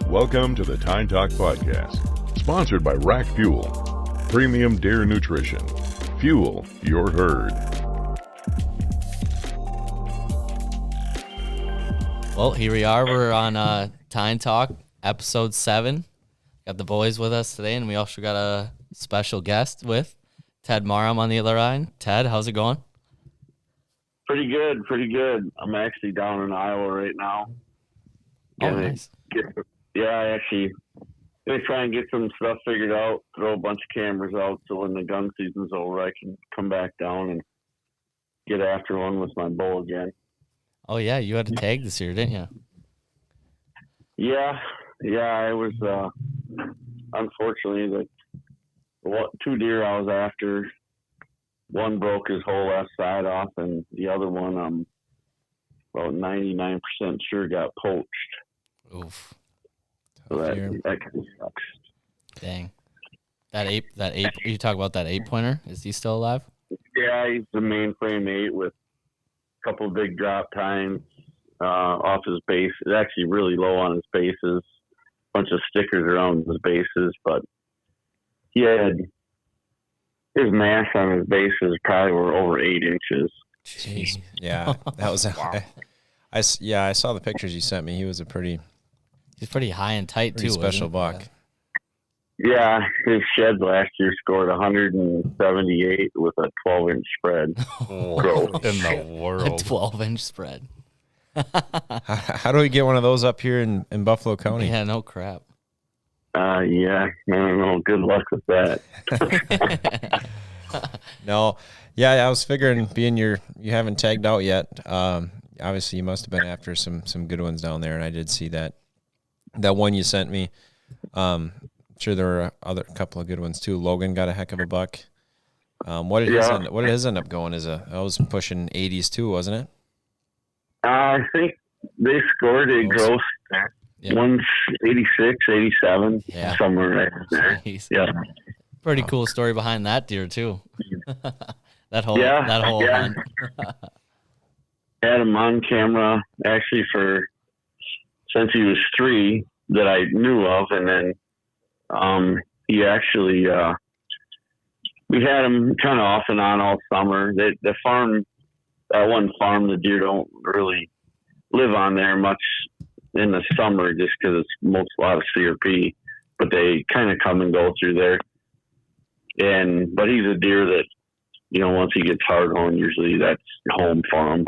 Welcome to the Tine Talk Podcast, sponsored by Rack Fuel, premium deer nutrition. Fuel your herd. Well, here we are. We're on Tine Talk, episode 7. Got the boys with us today, and we also got a special guest with Ted Marum on the other line. Ted, how's it going? Pretty good. I'm actually down in Iowa right now. Oh, nice. I actually going to try and get some stuff figured out, throw a bunch of cameras out so when the gun season's over, I can come back down and get after one with my bow again. Oh, yeah, you had a tag this year, didn't you? Yeah, I was, unfortunately, the 2 deer I was after, one broke his whole left side off, and the other one, I'm about 99% sure got poached. Oof. So that kind of sucks. Dang. That ape, you talk about that 8-pointer? Is he still alive? Yeah, he's the mainframe 8 with a couple of big drop tines off his base. It's actually really low on his bases. A bunch of stickers around his bases, but he had his mass on his bases probably were over 8 inches. Jeez. Yeah, that was wow. I saw the pictures you sent me. He was He's pretty high and tight, pretty too. special buck. Yeah, his sheds last year scored 178 with a 12-inch spread. Oh, in the world. A 12-inch spread. How do we get one of those up here in Buffalo County? Yeah, no crap. Yeah, no, good luck with that. No, yeah, I was figuring being you haven't tagged out yet. Obviously, you must have been after some good ones down there, and I did see that one you sent me. I'm sure there were a couple of good ones too. Logan got a heck of a buck. What did his end up going? I was pushing 80s too, wasn't it? I think they scored a gross 186, 87, somewhere right there. Jeez. Yeah. Pretty cool story behind that deer too. that whole hunt. Had him on camera actually since he was 3 that I knew of, and then he actually we had him kind of off and on all summer. The farm, that one farm, the deer don't really live on there much in the summer just because it's a lot of CRP, but they kind of come and go through there. But he's a deer that, once he gets hard on, usually that's home for him.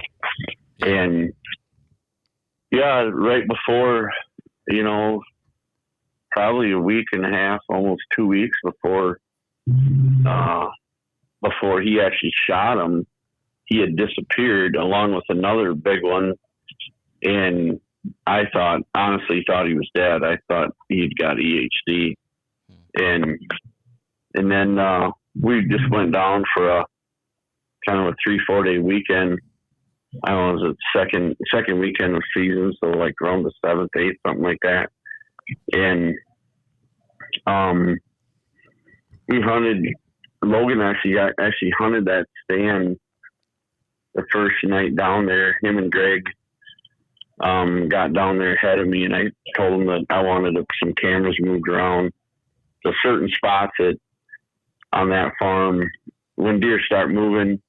And yeah, right before, probably a week and a half, almost 2 weeks before he actually shot him, he had disappeared along with another big one. And I honestly thought he was dead. I thought he'd got EHD. And then we just went down for a kind of a 3-4 day weekend. I don't know, it was the second weekend of season, so like around the 7th, 8th, something like that. And we hunted. Logan actually hunted that stand the first night down there. Him and Greg got down there ahead of me, and I told him that I wanted some cameras moved around to certain spots on that farm. When deer start moving,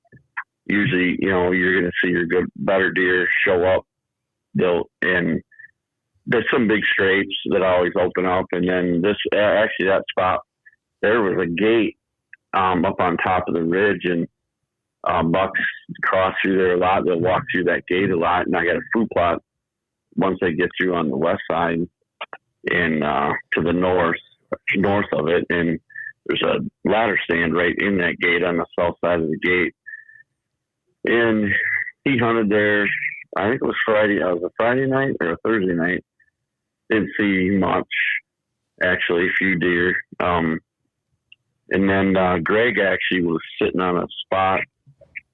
usually, you're going to see your better deer show up. And there's some big scrapes that always open up. And then that spot, there was a gate up on top of the ridge, and bucks cross through there a lot. They'll walk through that gate a lot. And I got a fruit plot once they get through on the west side and to the north of it. And there's a ladder stand right in that gate on the south side of the gate. And he hunted there, I think it was Friday. It was a Friday night or a Thursday night. Didn't see much, actually, a few deer. And then Greg actually was sitting on a spot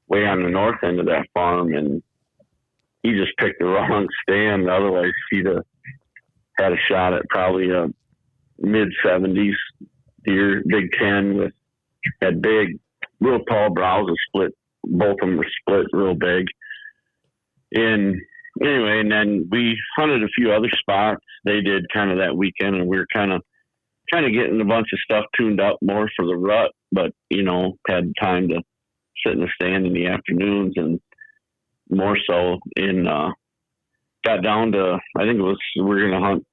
way on the north end of that farm, and he just picked the wrong stand. Otherwise, he'd have had a shot at probably a mid-70s deer, Big 10, had big, real tall brows, split. Both of them were split real big. And anyway, and then we hunted a few other spots. They did kind of that weekend, and we were kind of getting a bunch of stuff tuned up more for the rut, but, had time to sit in the stand in the afternoons and more so got down to, I think we were going to hunt,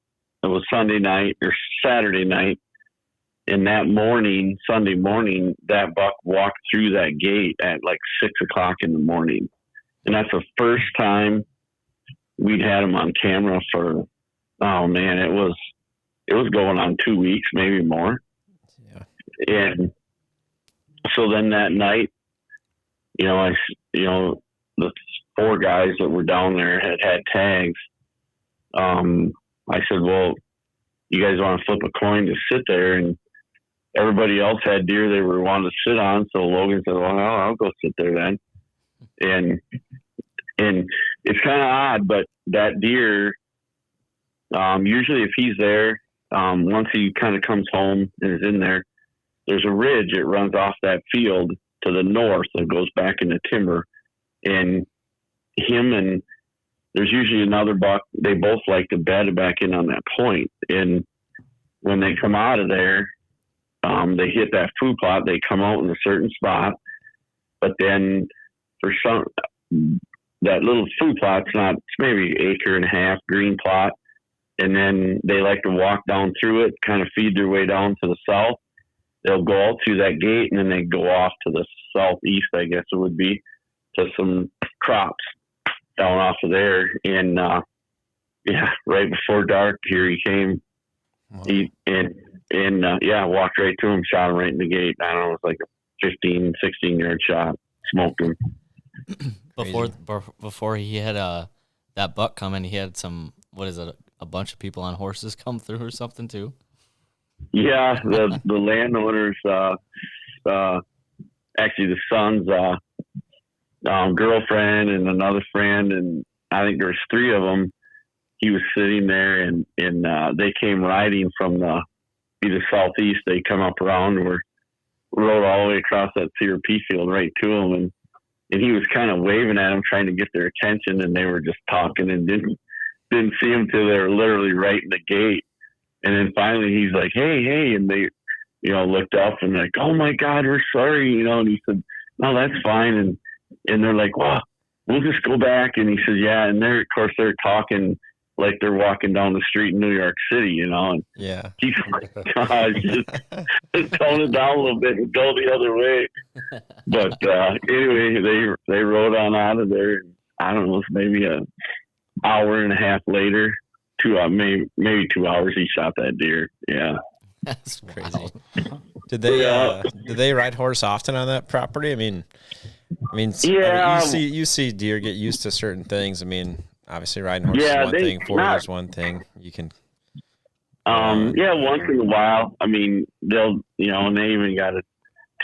it was Sunday night or Saturday night. And that morning, Sunday morning, that buck walked through that gate at like 6:00 in the morning. And that's the first time we'd had him on camera for, oh man, it was going on 2 weeks, maybe more. Yeah. And so then that night, the 4 guys that were down there had tags. I said, well, you guys want to flip a coin to sit there? And everybody else had deer they were wanting to sit on. So Logan said, well, I'll go sit there then. And it's kind of odd, but that deer, usually if he's there, once he kind of comes home and is in there, there's a ridge that runs off that field to the north that goes back into timber. And him and there's usually another buck, they both like to bed back in on that point. And when they come out of there, they hit that food plot, they come out in a certain spot, but then for that little food plot's not, it's maybe 1.5 acre green plot. And then they like to walk down through it, kind of feed their way down to the south. They'll go out through that gate and then they go off to the southeast, I guess it would be, to some crops down off of there. And, right before dark, here he came. Wow. Walked right to him, shot him right in the gate. I don't know, it was like a 15, 16-yard shot. Smoked him. Before he had that buck come in, he had some, what is it, a bunch of people on horses come through or something too? Yeah, the landowners, actually the son's girlfriend and another friend, and I think there's 3 of them. He was sitting there, and they came riding from either southeast. They come up around or rode all the way across that CRP field right to him, and he was kind of waving at them, trying to get their attention, and they were just talking and didn't see him till they were literally right in the gate. And then finally he's like, hey, and they, looked up and like, oh my God, we're sorry, and he said, no, that's fine. And they're like, well, we'll just go back. And he said, yeah. And they're talking like they're walking down the street in New York City, and yeah, he's like, gosh, just tone it down a little bit and go the other way. But anyway, they rode on out of there. I don't know, it was maybe an hour and a half later, maybe 2 hours, he shot that deer. Yeah. That's crazy. Did they ride horse often on that property? I mean, yeah. You see deer get used to certain things. I mean, obviously riding horse is one thing, 4-wheelers one thing. You can. Once in a while. I mean, they'll, and they even got a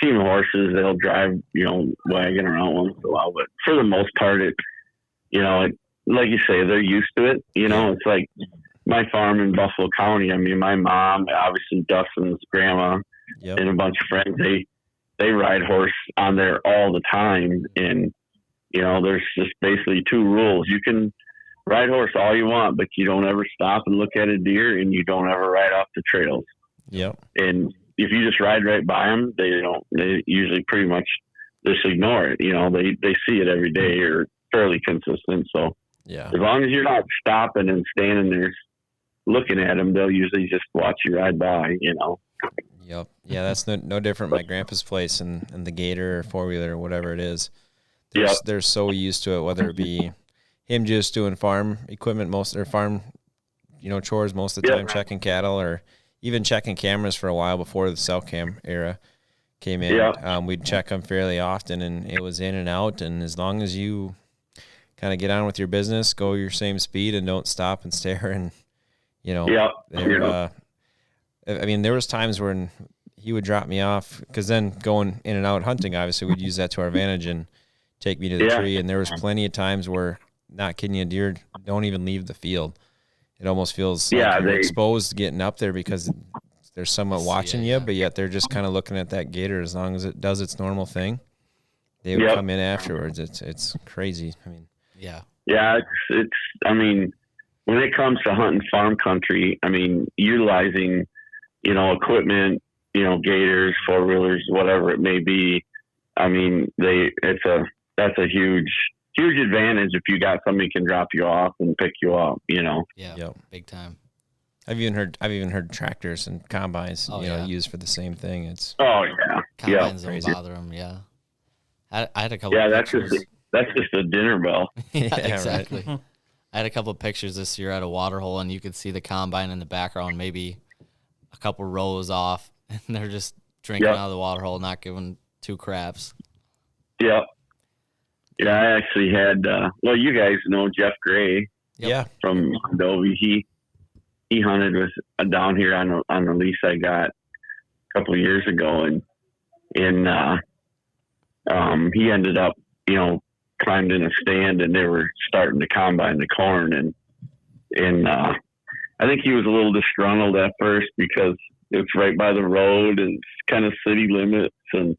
team of horses. They'll drive, wagon around once in a while. But for the most part, like you say, they're used to it. It's like my farm in Buffalo County. I mean, my mom, obviously Dustin's grandma, and a bunch of friends, they ride horse on there all the time. And, there's just basically 2 rules. You can ride horse all you want, but you don't ever stop and look at a deer, and you don't ever ride off the trails. Yep. And if you just ride right by them, they usually pretty much just ignore it. They see it every day or fairly consistent. So yeah, as long as you're not stopping and standing there looking at them, they'll usually just watch you ride by, Yep. Yeah, that's no different. My grandpa's place and the Gator or 4-wheeler or whatever it is. They're so used to it, whether it be him just doing farm equipment, farm, chores most of the time, checking cattle, or even checking cameras for a while before the cell cam era came in. Yeah. We'd check them fairly often, and it was in and out. And as long as you kind of get on with your business, go your same speed, and don't stop and stare, and I mean, there was times when he would drop me off, because then going in and out hunting, obviously we'd use that to our advantage and take me to the tree. And there was plenty of times where, not kidding you, deer don't even leave the field. It almost feels like you're exposed to getting up there because they're somewhat watching you, but yet they're just kind of looking at that gator. As long as it does its normal thing, they would come in afterwards. It's crazy. I mean, Yeah, it's. I mean, when it comes to hunting farm country, I mean, utilizing, equipment, gators, 4-wheelers, whatever it may be. I mean, that's a huge advantage if you got somebody can drop you off and pick you up. Yeah, Yep. big time. I've even heard tractors and combines, used for the same thing. It's Combines don't bother them. Yeah, I had a couple. Yeah, pictures. that's just a dinner bell. Yeah, Yeah, exactly. I had a couple of pictures this year at a water hole, and you could see the combine in the background, maybe a couple rows off, and they're just drinking out of the water hole, not giving two craps. Yeah. Yeah, I actually had, you guys know Jeff Gray. Yep. Yeah. From Adobe. He hunted with down here on the lease I got a couple of years ago, and he ended up, climbed in a stand, and they were starting to combine the corn, and I think he was a little disgruntled at first because it's right by the road and it's kind of city limits, and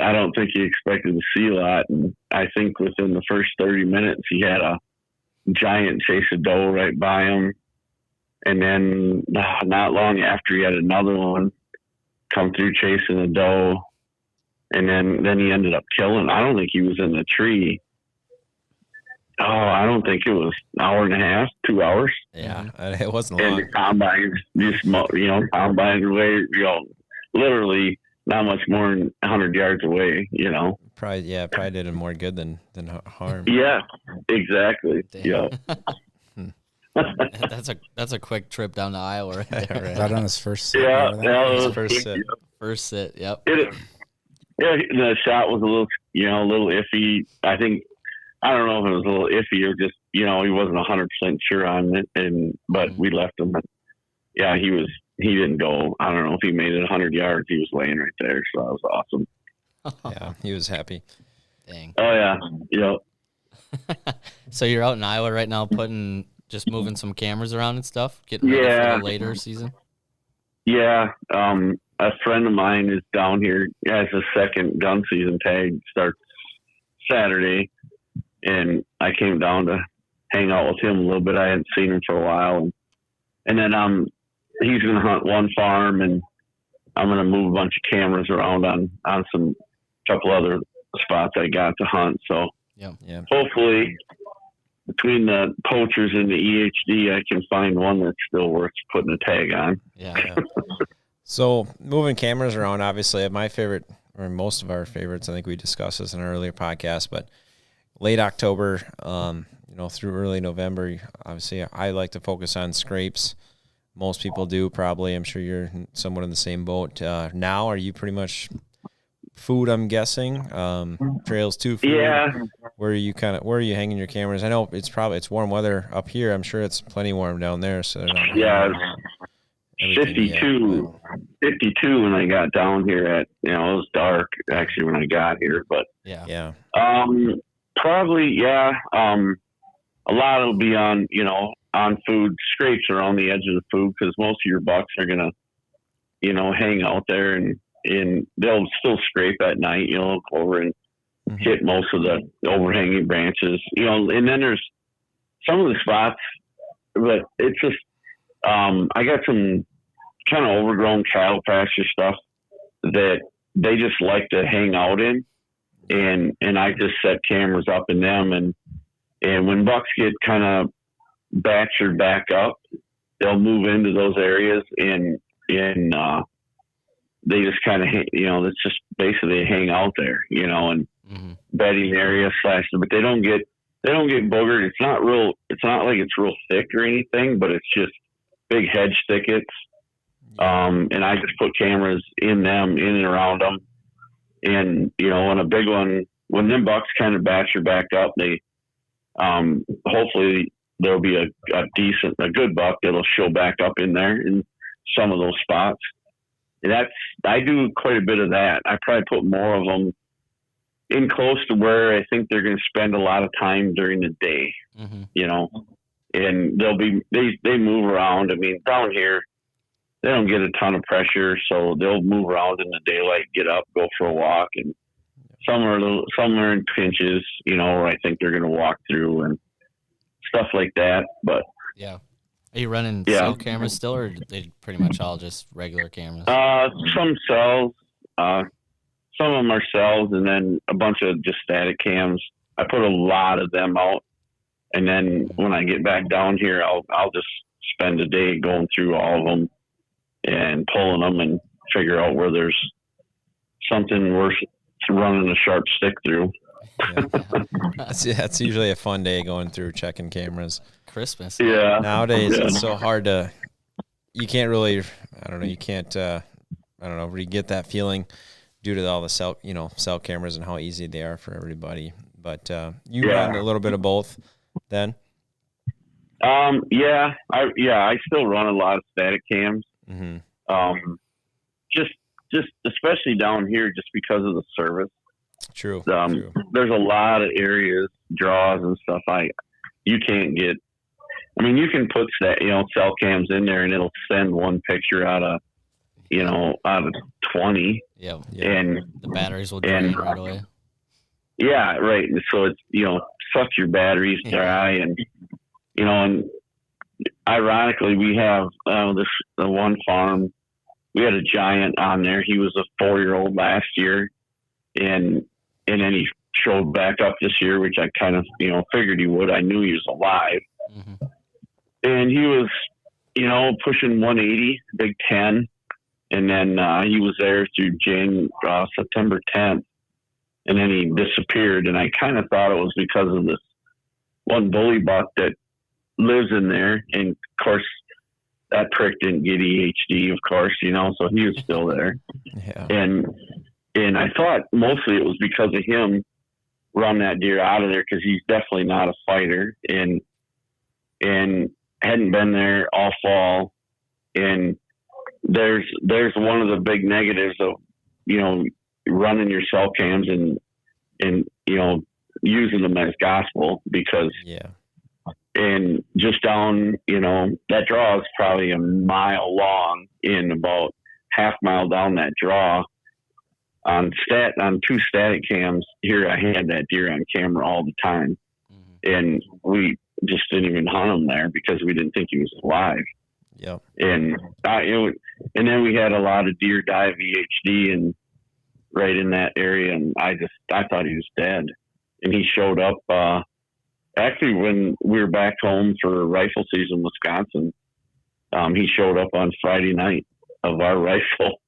I don't think he expected to see a lot. And I think within the first 30 minutes, he had a giant chase a doe right by him. And then not long after, he had another one come through chasing a doe. And then he ended up killing. I don't think he was in the tree. Oh, I don't think it was an hour and a half, 2 hours. Yeah, it wasn't And long. the combine just, combine away, literally not much more than 100 yards away, Probably did him more good than harm. Yeah, exactly. Damn. Yeah. That's a quick trip down to Iowa right there. Right. Right on his first sit. Yeah, Remember that? that His was first sit. First sit, yep. The shot was a little iffy. I don't know if it was a little iffy or just, he wasn't 100% sure on it, but we left him. Yeah, he didn't go. I don't know if he made it 100 yards. He was laying right there, so that was awesome. Yeah, he was happy. Dang. Oh yeah, yeah. So you're out in Iowa right now, just moving some cameras around and stuff, getting ready for the later season. Yeah, a friend of mine is down here. Has a second gun season tag, starts Saturday, and I came down to hang out with him a little bit. I hadn't seen him for a while, and then he's going to hunt one farm, and I'm going to move a bunch of cameras around on some couple other spots I got to hunt. So Yeah. hopefully between the poachers and the EHD, I can find one that's still worth putting a tag on. Yeah. So moving cameras around, obviously, my favorite, or most of our favorites, I think we discussed this in an earlier podcast, but late October, through early November, obviously, I like to focus on scrapes. Most people do, probably. I'm sure you're somewhat in the same boat. Now, are you pretty much food, I'm guessing? Trails to food? Yeah. Where are you hanging your cameras? I know it's warm weather up here. I'm sure it's plenty warm down there. So Yeah. 52 when I got down here it was dark actually when I got here, but Yeah. probably, yeah. A lot will be on food, scrapes around the edge of the food, because most of your bucks are going to, hang out there and they'll still scrape at night, look over and hit most of the overhanging branches, and then there's some of the spots, but it's just, I got some kind of overgrown cattle pasture stuff that they just like to hang out in. And I just set cameras up in them, and when bucks get kind of batchered back up, they'll move into those areas and they just kind of, it's just basically hang out there, and bedding area / but they don't get boogered. It's not like it's real thick or anything, but it's just big hedge thickets. And I just put cameras in and around them. And, on a big one, when them bucks kind of batcher back up, they, hopefully there'll be a good buck that'll show back up in there in some of those spots. And I do quite a bit of that. I probably put more of them in close to where I think they're going to spend a lot of time during the day, and they move around. I mean, down here, they don't get a ton of pressure, so they'll move around in the daylight, get up, go for a walk, and some are in pinches, where I think they're going to walk through and stuff like that. But yeah, are you running cell cameras still, or are they pretty much all just regular cameras? Some cells, some of them are cells, and then a bunch of just static cams. I put a lot of them out, and then when I get back down here, I'll just spend a day going through all of them and pulling them and figure out where there's something worth running a sharp stick through. That's usually a fun day, going through checking cameras. Christmas. Yeah. Nowadays it's so hard you can't really, you can't, really get that feeling due to all the cell cameras and how easy they are for everybody. But you run a little bit of both then? I still run a lot of static cams. Mm-hmm. Just especially down here, just because of the service. True. There's a lot of areas, draws and stuff. You can't get. I mean, you can put cell cams in there, and it'll send one picture out of 20. Yeah. And the batteries will drain right away. Yeah, right. So it's sucks your batteries dry, and and ironically, we have the one farm. We had a giant on there. He was a 4-year-old last year, and then he showed back up this year, which I kind of figured he would. I knew he was alive, and he was pushing 180, Big 10, and then he was there through September 10th, and then he disappeared. And I kind of thought it was because of this one bully buck that lives in there, and of course, that prick didn't get EHD, of course, so he was still there. Yeah. And I thought mostly it was because of him running that deer out of there, because he's definitely not a fighter, and hadn't been there all fall. And there's one of the big negatives of, running your cell cams and using them as gospel, because and just down, that draw is probably a mile long, and about half mile down that draw on 2 static cams here, I had that deer on camera all the time. And we just didn't even hunt him there because we didn't think he was alive. Yeah. And and then we had a lot of deer die of EHD and right in that area. And I thought he was dead. And he showed up, actually, when we were back home for rifle season in Wisconsin, he showed up on Friday night of our rifle.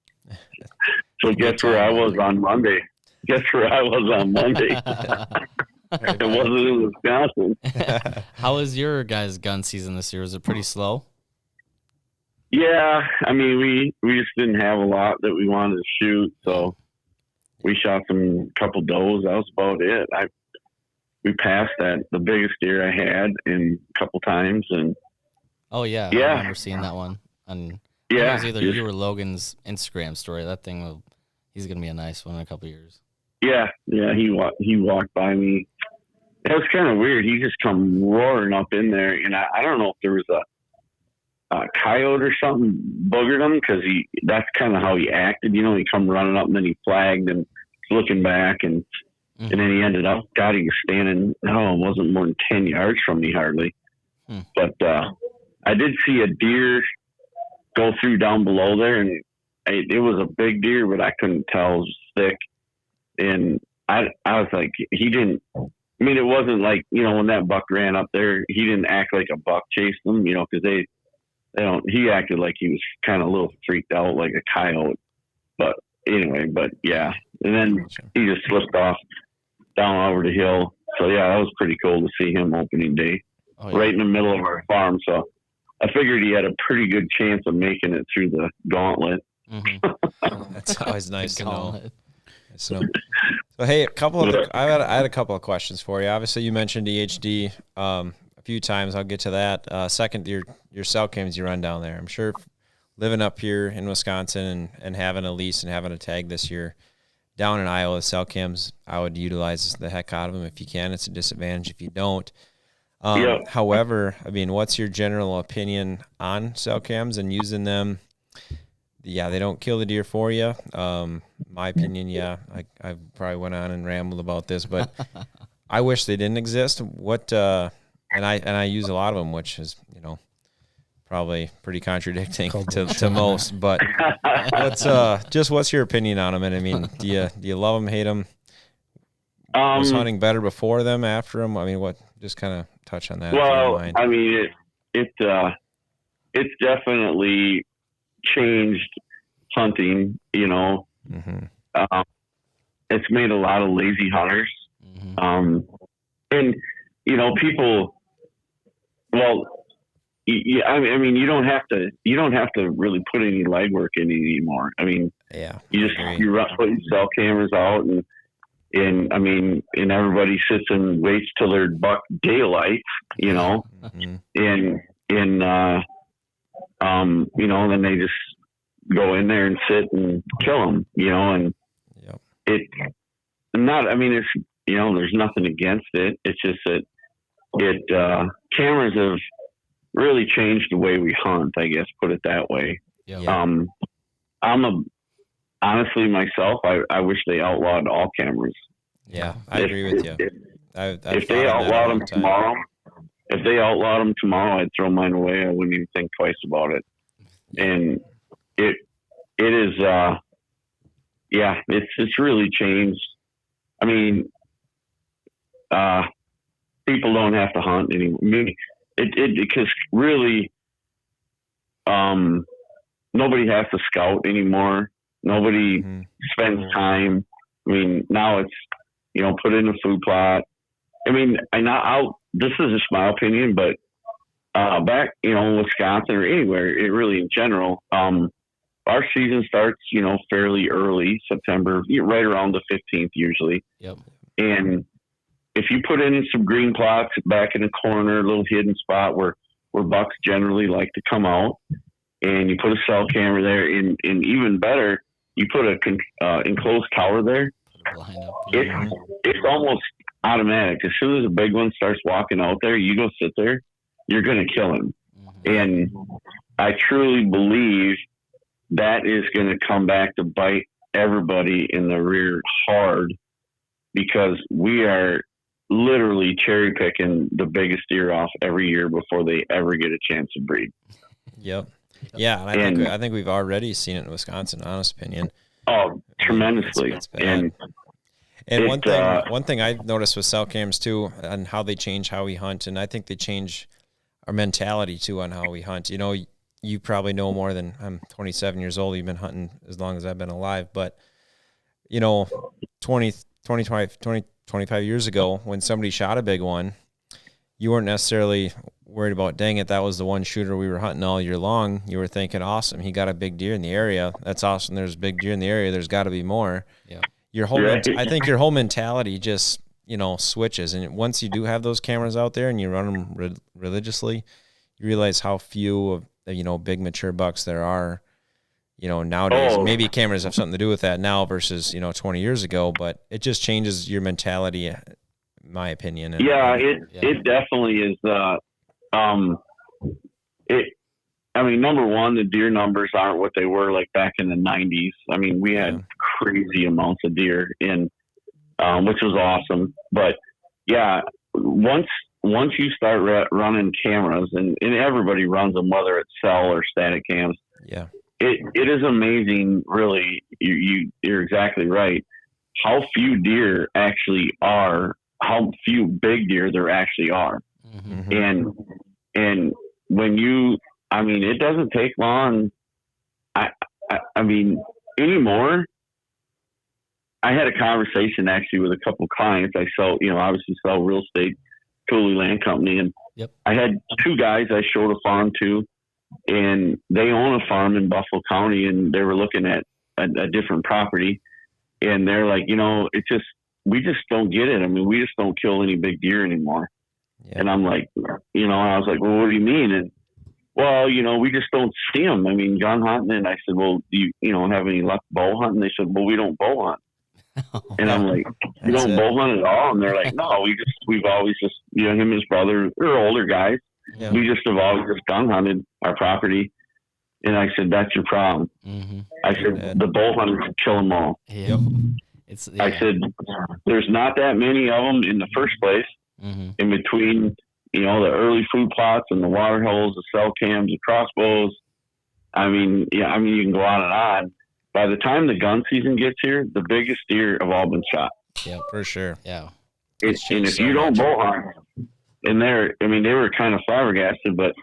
So guess where I was on Monday? It wasn't in Wisconsin. How was your guys' gun season this year? Was it pretty slow? Yeah, I mean, we just didn't have a lot that we wanted to shoot, so we shot couple does. That was about it. We passed the biggest deer I had in a couple times, and I remember seeing that one. And it was either you or Logan's Instagram story. That thing, he's gonna be a nice one in a couple years. Yeah, he walked by me. It was kind of weird. He just come roaring up in there, and I don't know if there was a coyote or something boogered him, because that's kind of how he acted. He come running up, and then he flagged and looking back, and then he ended up, he was standing, it wasn't more than 10 yards from me hardly. But I did see a deer go through down below there, and it was a big deer, but I couldn't tell. It was thick. And I was like, he didn't, I mean, it wasn't like, when that buck ran up there, he didn't act like a buck chased him, because they don't, he acted like he was kind of a little freaked out like a coyote. But anyway, yeah. And then he just slipped off down over the hill. So yeah, that was pretty cool to see him opening day, right in the middle of our farm. So I figured he had a pretty good chance of making it through the gauntlet. That's always nice to know. So hey, I had a couple of questions for you. Obviously, you mentioned EHD a few times. I'll get to that. Second, your cell cams you run down there. I'm sure living up here in Wisconsin and having a lease and having a tag this year, down in Iowa, cell cams, I would utilize the heck out of them if you can. It's a disadvantage if you don't. However, I mean, what's your general opinion on cell cams and using them they don't kill the deer for you. My opinion, I probably went on and rambled about this, but I wish they didn't exist. And I use a lot of them, which is, probably pretty contradicting to most, but what's your opinion on them? And I mean, do you love them, hate them? Was hunting better before them, after them? I mean, just kind of touch on that. Well, I mean, it's definitely changed hunting, Mm-hmm. It's made a lot of lazy hunters. Mm-hmm. And, people, well, I mean, you don't have to really put any legwork in it anymore. I mean, you put cell cameras out and I mean, and everybody sits and waits till they're buck daylight, Mm-hmm. and then they just go in there and sit and kill them, and it's there's nothing against it. It's just that cameras have really changed the way we hunt, I guess, put it that way. Yeah. Honestly, myself, I wish they outlawed all cameras. Yeah, I agree with you. If they outlawed them tomorrow, I'd throw mine away. I wouldn't even think twice about it. And it is, it's really changed. I mean, people don't have to hunt anymore. I mean, because really, nobody has to scout anymore. Nobody spends time. I mean, now it's, put in a food plot. I mean, this is just my opinion, but back, in Wisconsin or anywhere, it really in general, our season starts, fairly early, September, right around the 15th usually. Yep. And if you put in some green plots back in a corner, a little hidden spot where bucks generally like to come out, and you put a cell camera there, and even better, you put a enclosed tower there, it's almost automatic. As soon as a big one starts walking out there, you go sit there, you're going to kill him. Mm-hmm. And I truly believe that is going to come back to bite everybody in the rear hard, because we are literally cherry picking the biggest deer off every year before they ever get a chance to breed. Yep. Yeah. And I think we've already seen it in Wisconsin, honest opinion. Oh, tremendously. And one thing I've noticed with cell cams too, and how they change how we hunt, and I think they change our mentality too on how we hunt. You probably know more than, I'm 27 years old. You've been hunting as long as I've been alive, but 25 years ago, when somebody shot a big one, you weren't necessarily worried about, dang it, that was the one shooter we were hunting all year long. You were thinking, awesome, he got a big deer in the area. That's awesome. There's a big deer in the area. There's got to be more. Yeah. I think your whole mentality just, switches. And once you do have those cameras out there and you run them religiously, you realize how few of, big mature bucks there are, nowadays. Maybe cameras have something to do with that now versus, 20 years ago, but it just changes your mentality, in my opinion. It definitely is. Number one, the deer numbers aren't what they were like back in the 90s. I mean, we had crazy amounts of deer in, which was awesome. But yeah, once you start running cameras, and everybody runs them, whether it's cell or static cams. Yeah. It is amazing, really. You're exactly right. How few deer actually are, how few big deer there actually are. Mm-hmm. And when it doesn't take long. I mean, anymore, I had a conversation actually with a couple of clients. I obviously sell real estate, Coulee Land Company. And I had two guys I showed a farm to, and they own a farm in Buffalo County, and they were looking at a different property, and they're like, we just don't get it. I mean, we just don't kill any big deer anymore. Yeah. And I'm like, I was like, well, what do you mean? And well, we just don't see them. I mean, gun hunting. And I said, well, do you have any luck bow hunting? They said, well, we don't bow hunt. And I'm like, you don't bow hunt at all? And they're like, no, we've always just, him and his brother, they're older guys. Yeah. We just have always just gun hunted our property. And I said, that's your problem. Mm-hmm. I said, the bow hunters kill them all. Yep. I said, there's not that many of them in the first place. Mm-hmm. In between, the early food plots and the water holes, the cell cams, the crossbows. I mean, you can go on and on. By the time the gun season gets here, the biggest deer have all been shot. Yeah, for sure. Yeah. And if you don't bow hunt, and they were kind of flabbergasted, but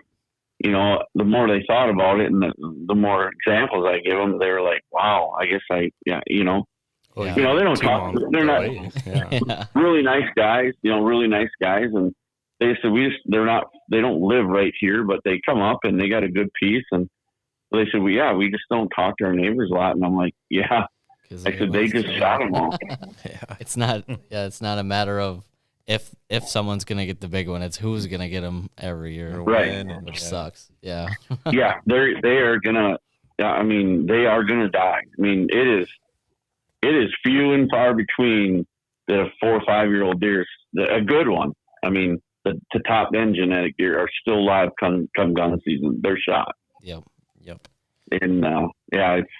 the more they thought about it and the more examples I give them, they were like, wow, I guess they don't talk. They're not really nice guys, and they said they don't live right here, but they come up and they got a good piece, and they said, we just don't talk to our neighbors a lot, and I'm like, yeah. I said they just shot them all. It's not a matter of if someone's gonna get the big one, it's who's gonna get them every year, right? Which sucks. Yeah. Yeah, they are gonna. I mean, they are gonna die. I mean, it is few and far between the 4 or 5 year old deer, a good one. I mean, the top end genetic deer are still alive come gun season. They're shot. Yep. And it's.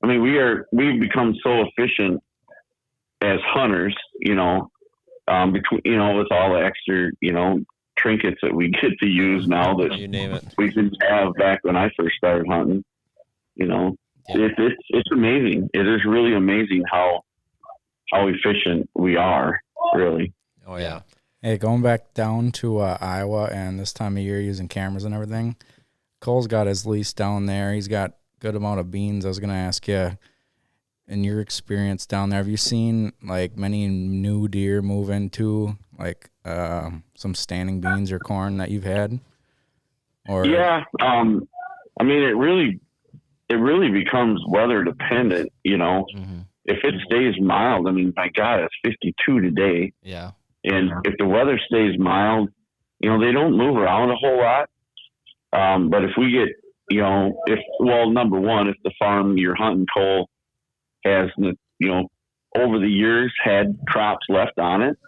I mean, we've become so efficient as hunters, between with all the extra, trinkets that we get to use now that you name it, we didn't have back when I first started hunting. It's amazing. It is really amazing how efficient we are, really. Oh yeah. Hey, going back down to Iowa and this time of year using cameras and everything, Cole's got his lease down there. He's got good amount of beans. I was going to ask you, in your experience down there, have you seen like many new deer move into like some standing beans or corn that you've had? Or yeah, I mean it really becomes weather dependent. Mm-hmm. If it stays mild, I mean, my God, it's 52 today. Yeah, and if the weather stays mild, they don't move around a whole lot. But if we get number one, if the farm you're hunting, Cole, has, over the years had crops left on it,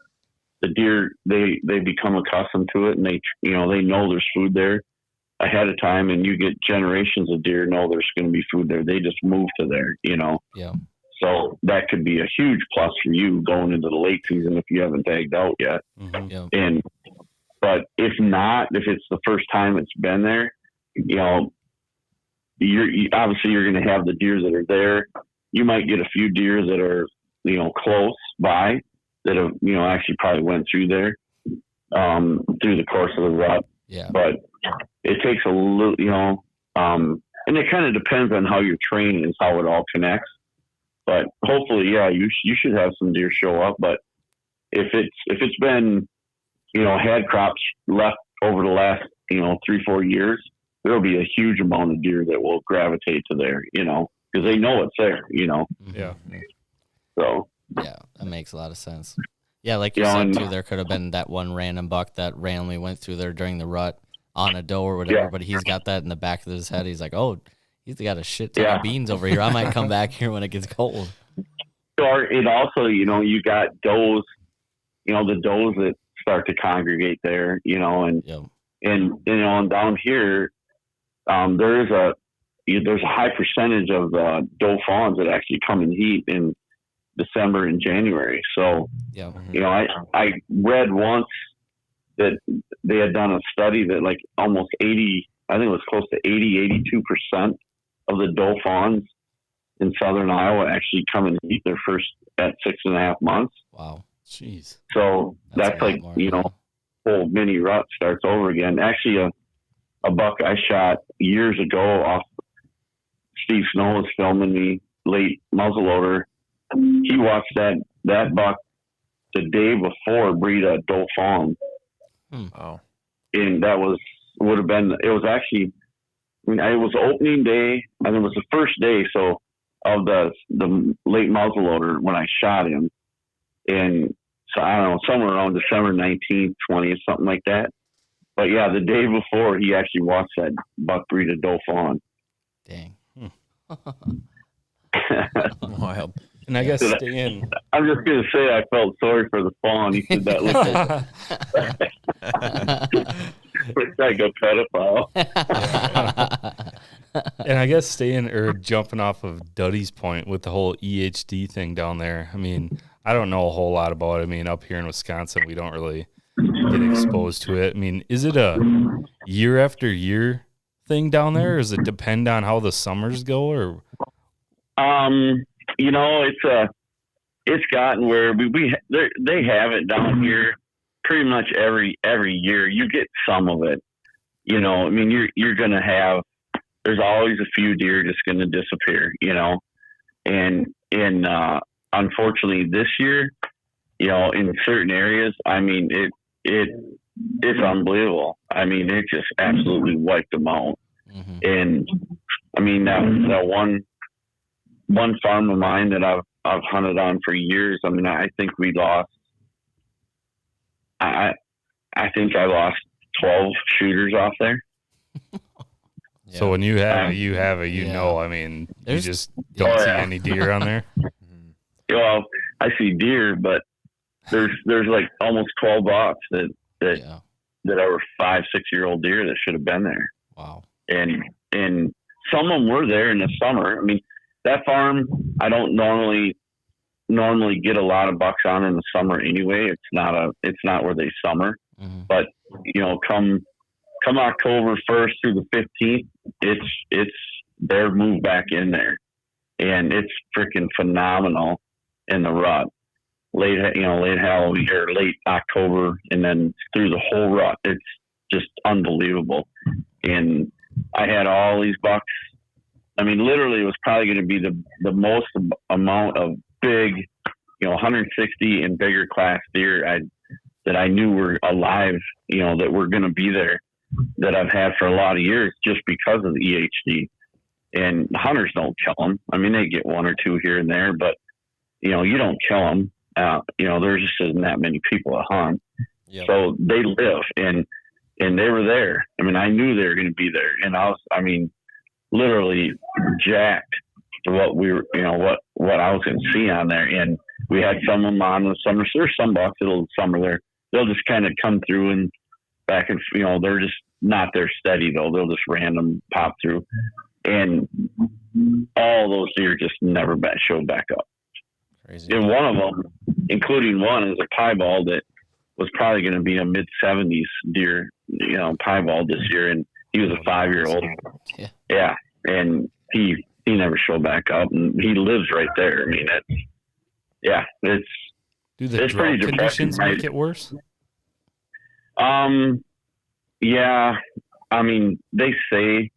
the deer, they become accustomed to it, and they know there's food there ahead of time, and you get generations of deer know there's going to be food there. They just move to there, Yeah. So that could be a huge plus for you going into the late season if you haven't tagged out yet. Mm-hmm. Yeah. But if not, if it's the first time it's been there, you're going to have the deer that are there. You might get a few deer that are, close by that have, actually probably went through there, through the course of the rut. Yeah. But it takes a little, and it kind of depends on how your training is, how it all connects. But hopefully, you should have some deer show up. But if it's been, had crops left over the last, 3-4 years, there'll be a huge amount of deer that will gravitate to there, because they know it's there, Mm-hmm. Yeah. So. Yeah, that makes a lot of sense. Yeah, like you said too, there could have been that one random buck that randomly went through there during the rut on a doe or whatever, but he's got that in the back of his head. He's like, oh, he's got a shit ton of beans over here. I might come back here when it gets cold. Or it also, you got does, the does that start to congregate there, and down here, there's a high percentage of doe fawns that actually come in heat in December and January. So, I read once that they had done a study that like almost 80, I think it was close to 82% of the doe fawns in southern Iowa actually come in heat their first at 6.5 months. Wow. Jeez. So that's like, whole mini rut starts over again. Actually, a buck I shot years ago off, Steve Snow was filming me, late muzzleloader. He watched that buck the day before breed a doe fawn. Wow. And it was actually, it was opening day, and it was the first day, so of the late muzzleloader when I shot him. And so I don't know, somewhere around December 19th, 20th, something like that. But yeah, the day before, he actually watched that buck breed a doe fawn. Dang. Wild. And I guess stay in. I'm just going to say I felt sorry for the fawn. He said that looked like a pedophile. And I guess jumping off of Duddy's point with the whole EHD thing down there. I mean, I don't know a whole lot about it. I mean, up here in Wisconsin, we don't really get exposed to it. I mean, is it a year after year thing down there? Or does it depend on how the summers go? Or it's gotten where they have it down here pretty much every year. You get some of it. I mean, you're going to have, there's always a few deer just going to disappear, and unfortunately this year, in certain areas, I mean, it's unbelievable. I mean, it just absolutely wiped them out. Mm-hmm. And I mean, that one farm of mine that I've hunted on for years. I mean, I think we lost, I think I lost 12 shooters off there. Yeah. So when you have it, Yeah. I mean, There's- you just don't see any deer on there. Well, I see deer, but there's like almost 12 bucks that are 5-6 year old deer that should have been there. Wow. And some of them were there in the summer. I mean, that farm, I don't normally get a lot of bucks on in the summer anyway. It's not where they summer. Mm-hmm. But come October 1st through the 15th, it's they're moved back in there, and it's freaking phenomenal in the rut. Late Halloween or late October, and then through the whole rut, it's just unbelievable. And I had all these bucks. I mean, literally, it was probably going to be the most amount of big, 160 and bigger class deer that I knew were alive, that were going to be there, that I've had for a lot of years just because of the EHD. And hunters don't kill them. I mean, they get one or two here and there, but you don't kill them. There just isn't that many people that hunt. Yep. So they live, and they were there. I mean, I knew they were going to be there, and I was literally jacked to what we were, what I was going to see on there. And we had some of them on the summer. So there's some bucks that'll summer there. They'll just kind of come through and back, and they're just not there steady though. They'll just random pop through, and all those deer just never showed back up. Crazy. And one of them, including one, is a piebald that was probably going to be a mid-70s deer, piebald this year, and he was a 5-year-old. Yeah, and he never showed back up, and he lives right there. I mean, it's Do the it's drought pretty conditions depressing, make it worse? Yeah. I mean, they say,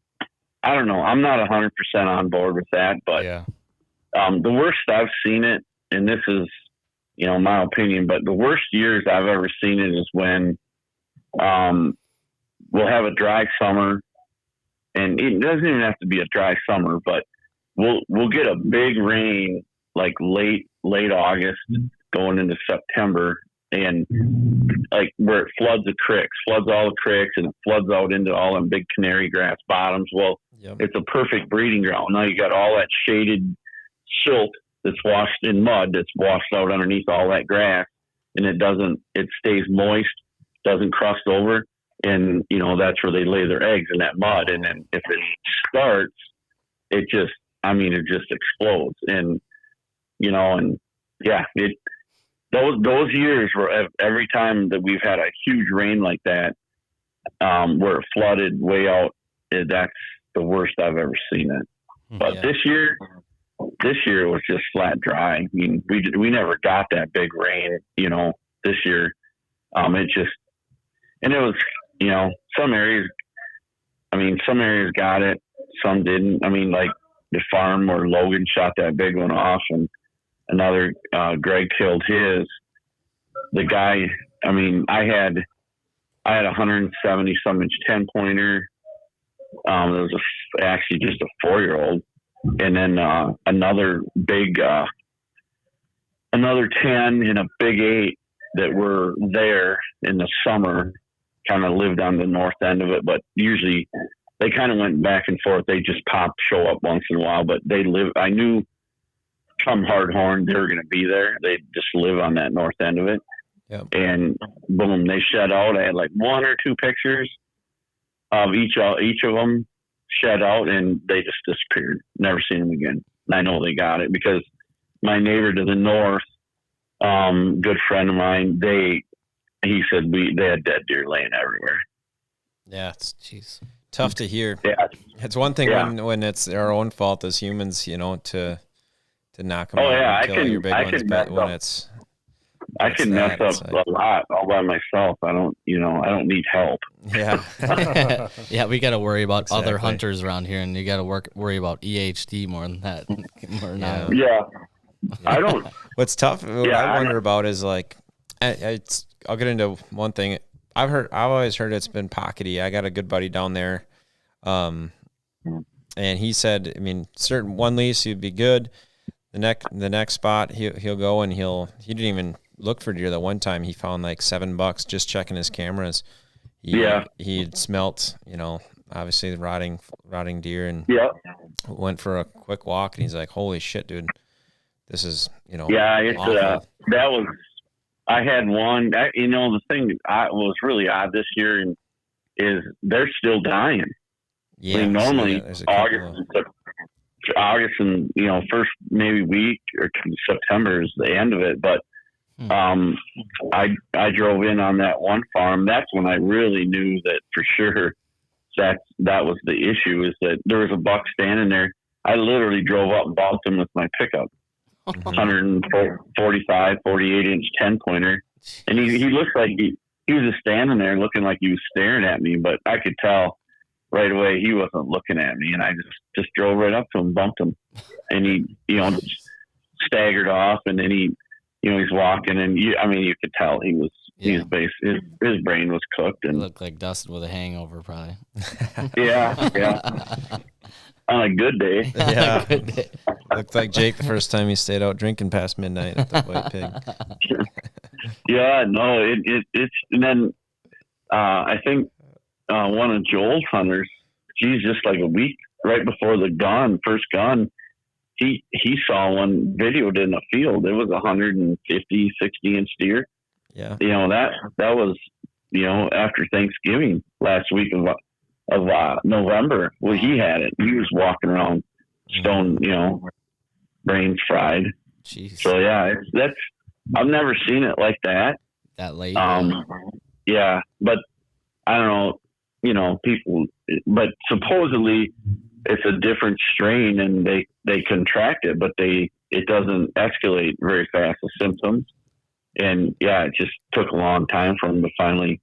I don't know. I'm not 100% on board with that, but Yeah. The worst I've seen it, and this is, my opinion, but the worst years I've ever seen it is when we'll have a dry summer, and it doesn't even have to be a dry summer, but we'll get a big rain like late August going into September, and like where it floods all the creeks, and it floods out into all them big canary grass bottoms. Well, Yep. It's a perfect breeding ground. Now you got all that shaded silt that's washed in mud, that's washed out underneath all that grass, and it stays moist, doesn't crust over, and that's where they lay their eggs, in that mud. And then if it starts, it just explodes. And those years where every time that we've had a huge rain like that, where it flooded way out, that's the worst I've ever seen it. But Yeah. this year it was just flat dry. I mean, we never got that big rain, this year. It was, some areas got it, some didn't. I mean, like the farm where Logan shot that big one off, and another, Greg killed his. The guy, I mean, I had 170 some inch 10-pointer. There was actually just a 4-year-old, and then another big, another 10 and a big 8 that were there in the summer, kind of lived on the north end of it, but usually they kind of went back and forth. They just show up once in a while, but I knew come Hardhorn, they were going to be there. They just live on that north end of it. Yep. And boom, they shed out. I had like 1 or 2 pictures of each of them shed out and they just disappeared. Never seen them again. And I know they got it because my neighbor to the north, good friend of mine, he said they had dead deer laying everywhere. Yeah, it's Jeez. tough to hear. Yeah. It's one thing when it's our own fault as humans, you know, to knock them Oh out yeah, and kill your big ones, but when it's I can mess up a lot all by myself. I don't need help. Yeah. Yeah, we got to worry about other Exactly. hunters around here, and you got to worry about EHD more than that. More than I would. Yeah. I don't. What's tough, what Yeah, I wonder about is like, I'll get into one thing. I've always heard it's been pockety. I got a good buddy down there, and he said, I mean, certain one lease he'd be good. The next spot he'll go and he didn't even look for deer. That one time he found like $7 just checking his cameras. He'd smelt, you know, obviously the rotting deer, and went for a quick walk, and he's like, holy shit, dude, this is, you know, it's I had one. You know, the thing that was really odd this year is they're still dying. Yeah, I mean, normally August and you know, first maybe week or September is the end of it, but I drove in on that one farm. That's when I really knew that for sure that was the issue, is that there was a buck standing there. I literally drove up and bumped him with my pickup, 145, 48-inch 10-pointer, and he looked like he was just standing there looking like he was staring at me, but I could tell right away he wasn't looking at me, and I just drove right up to him, bumped him, and he, you know, staggered off, and then he, you know, he's walking, and you could tell he was his brain was cooked, and looked like Dustin with a hangover, probably. yeah, on a good day. Yeah, looked like Jake the first time he stayed out drinking past midnight at the White Pig. Yeah, no, it's and then I think one of Joel's hunters, geez, just like a week right before the first gun, he saw one videoed in a field. It was 150, 60-inch deer. Yeah. You know, that was, you know, after Thanksgiving last week of November. Well, he had it. He was walking around stone, you know, brains fried. Jeez. So yeah, I've never seen it like that. That late. Yeah, but I don't know, you know, people, but supposedly it's a different strain and they contract it, but it doesn't escalate very fast, the symptoms. And yeah, it just took a long time for them to finally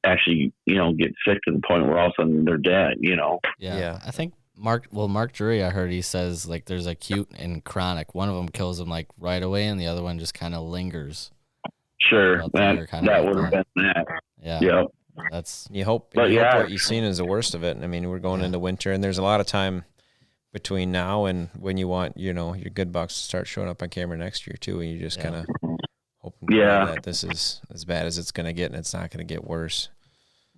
actually, you know, get sick to the point where all of a sudden they're dead, you know? Yeah. I think Mark Drury, I heard he says like there's acute and chronic. One of them kills them like right away, and the other one just kind of lingers. Sure. That would have been that. Yeah. Yep. That's You hope what you've seen is the worst of it. I mean, we're going into winter, and there's a lot of time between now and when you want, you know, your good bucks to start showing up on camera next year too, and you just kind of hoping that this is as bad as it's going to get, and it's not going to get worse.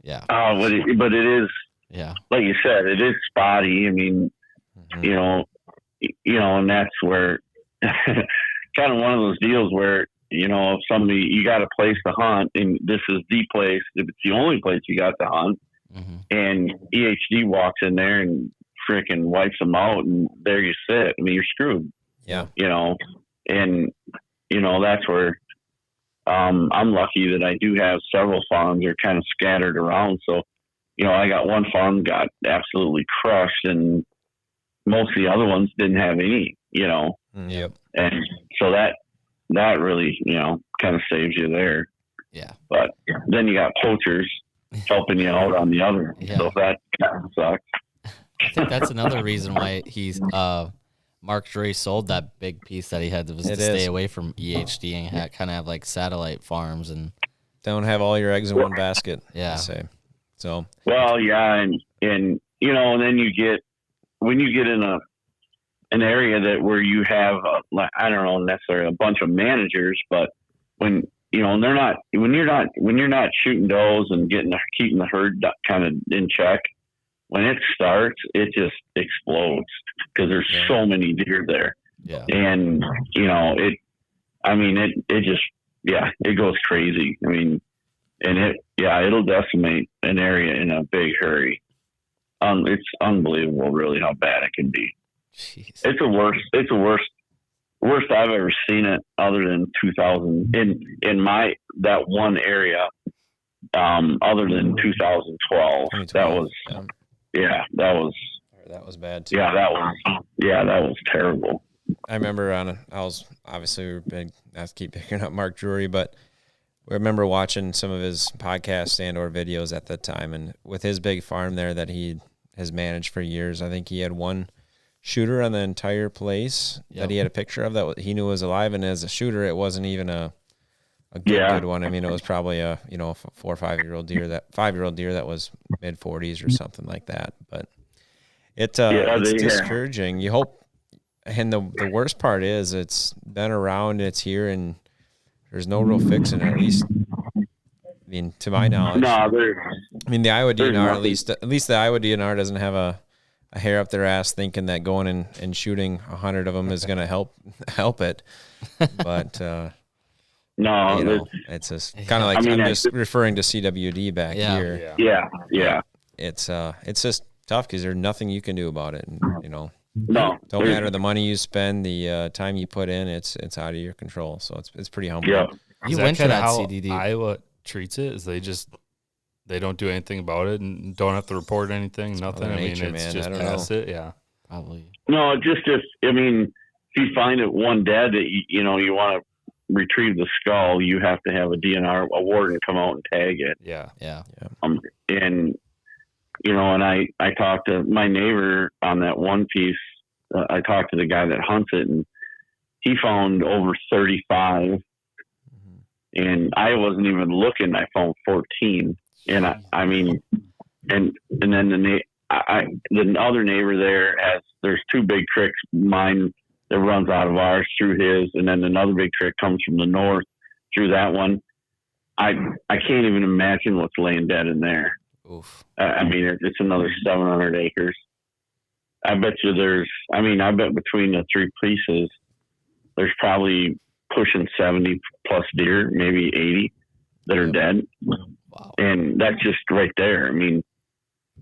Yeah. But it is. Yeah. Like you said, it is spotty. I mean, you know, and that's where kind of one of those deals where, you know, if somebody, you got a place to hunt, and this is the place, if it's the only place you got to hunt, and EHD walks in there and freaking wipes them out, and there you sit. I mean, you're screwed. Yeah. You know, and, you know, that's where I'm lucky that I do have several farms that are kind of scattered around. So, you know, I got one farm got absolutely crushed, and most of the other ones didn't have any, you know. Yep. And so that really, you know, kind of saves you there. Yeah. But then you got poachers helping you out on the other. Yeah. So that kind of sucks. I think that's another reason why he's Mark Drury sold that big piece that he had to stay away from EHD and kind of have like satellite farms and don't have all your eggs in one basket. Yeah. I say. So. Well, yeah, and you know, and then when you get in an area that where you have like, I don't know necessarily a bunch of managers, but when you know when you're not shooting does and keeping the herd kind of in check, when it starts, it just explodes because there's so many deer there. Yeah. And you know it just it goes crazy. I mean, and it'll decimate an area in a big hurry. it's unbelievable, really, how bad it can be. Jeez. It's the worst I've ever seen it, other than 2000 in that one area. Other than 2012, that was that was bad too. that was terrible. I remember I was obviously we were big. Not to keep picking up Mark Drury, but I remember watching some of his podcasts and or videos at that time, and with his big farm there that he has managed for years, I think he had one shooter on the entire place that he had a picture of that he knew was alive, and as a shooter, it wasn't even a good one. I mean, it was probably a 4 or 5 year old deer that was mid 40s or something like that. But it's discouraging. You hope, and the worst part is it's been around, it's here, and there's no real fixing it. At least, I mean, to my knowledge, the Iowa DNR, at least the Iowa DNR doesn't have a hair up their ass thinking that going and shooting 100 of them is going to help it. But no, it's just kind of like I'm just referring to CWD back here. Yeah. It's just tough because there's nothing you can do about it. And, no, don't matter the money you spend, the time you put in. It's out of your control. So it's pretty humbling. Yeah. You went to that how CDD. Iowa treats it is they don't do anything about it and don't have to report anything. Nothing. Nature, it's man. just I don't pass know. it. Yeah, Probably. No, just I mean, if you find it one dead that you want to retrieve the skull, you have to have a warden come out and tag it. Yeah. And and I talked to my neighbor on that one piece. I talked to the guy that hunts it, and he found over 35. And I wasn't even looking. I found 14. And I mean, and then the other neighbor there's two big creeks, mine that runs out of ours through his, and then another big creek comes from the north through that one. I can't even imagine what's laying dead in there. Oof. I mean, it's another 700 acres. I bet you I bet between the three pieces, there's probably pushing 70 plus deer, maybe 80 that are dead. Wow. And that's just right there. I mean,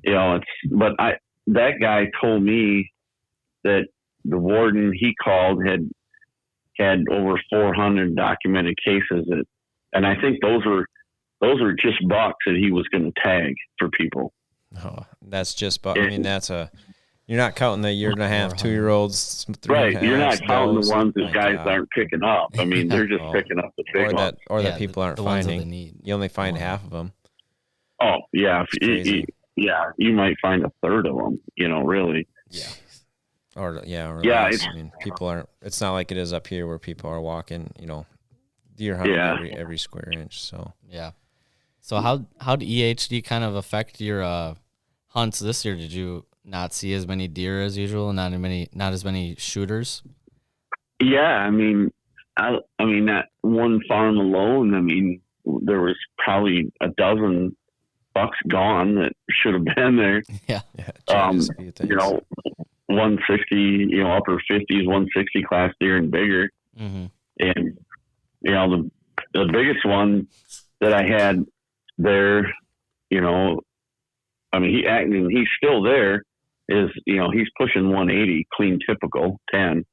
that guy told me that the warden he called had over 400 documented cases and I think those were just bucks that he was going to tag for people. Oh, that's just, I mean, you're not counting the 1.5, 2-year-olds. Right. You're not counting the ones that guys aren't picking up. I mean, they're just picking up the big ones. Or that people aren't finding. That need. You only find half of them. Oh, yeah. You might find a third of them, really. Yeah. Or less. I mean, people aren't, it's not like it is up here where people are walking, deer hunting every square inch. So, yeah. So how did EHD kind of affect your hunts this year? Did you not see as many deer as usual, not as many shooters? Yeah, I mean that one farm alone. I mean, there was probably a dozen bucks gone that should have been there. Yeah. 160, upper 50s, 160 class deer and bigger. Mm-hmm. And the biggest one that I had there, I mean, he's still there. Is he's pushing 180 clean typical 10,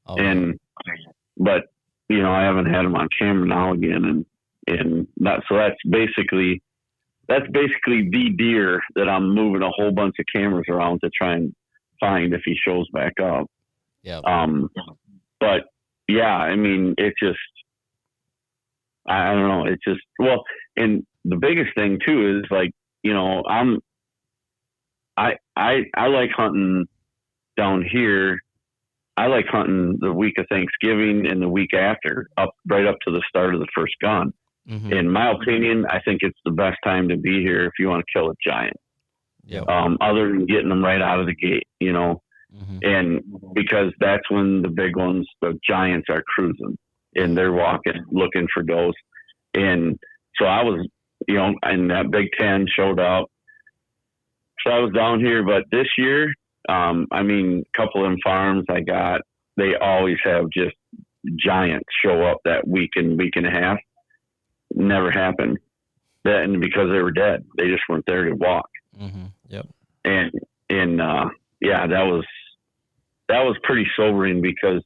but I haven't had him on camera now again, and that's basically the deer that I'm moving a whole bunch of cameras around to try and find if he shows back up. Yeah. But yeah, I mean, it's just I don't know. It's just and the biggest thing too is like I like hunting down here. I like hunting the week of Thanksgiving and the week after, right up to the start of the first gun. Mm-hmm. In my opinion, I think it's the best time to be here if you want to kill a giant. Yep. Other than getting them right out of the gate, Mm-hmm. and because that's when the big ones, the giants, are cruising and they're walking, looking for does. And so I was, and that Big 10 showed up. So I was down here, but this year, I mean, a couple of them farms I got, they always have just giants show up that week and a half. Never happened. And because they were dead, they just weren't there to walk. Mm-hmm. Yep. and yeah, that was pretty sobering because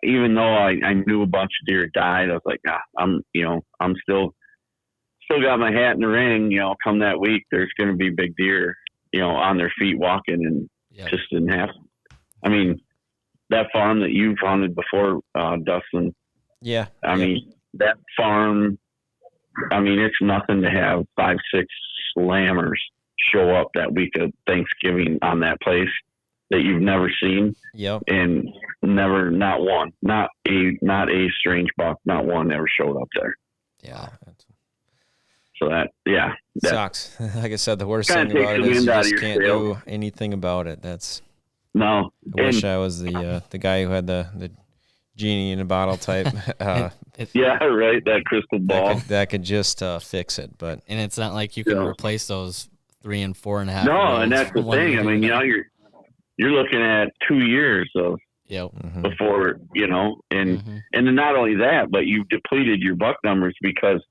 even though I knew a bunch of deer died, I was like, I'm still got my hat in the ring. Come that week, there's going to be big deer, on their feet walking, and just didn't happen. I mean, that farm that you've hunted before, Dustin. Yeah. I mean, that farm. I mean, it's nothing to have 5-6 slammers show up that week of Thanksgiving on that place that you've never seen. Yep. And not one, not a strange buck, not one ever showed up there. Yeah. So that sucks. Like I said, the worst thing kinda about it takes is the you wind out just of your can't sail. do anything about it. No. I wish I was the guy who had the genie in a bottle type. Yeah, right. That crystal ball. That could just fix it, but And it's not like you can replace those 3 and 4.5. No, and that's the thing. I mean, you're looking at 2 years of before, and then not only that, but you've depleted your buck numbers because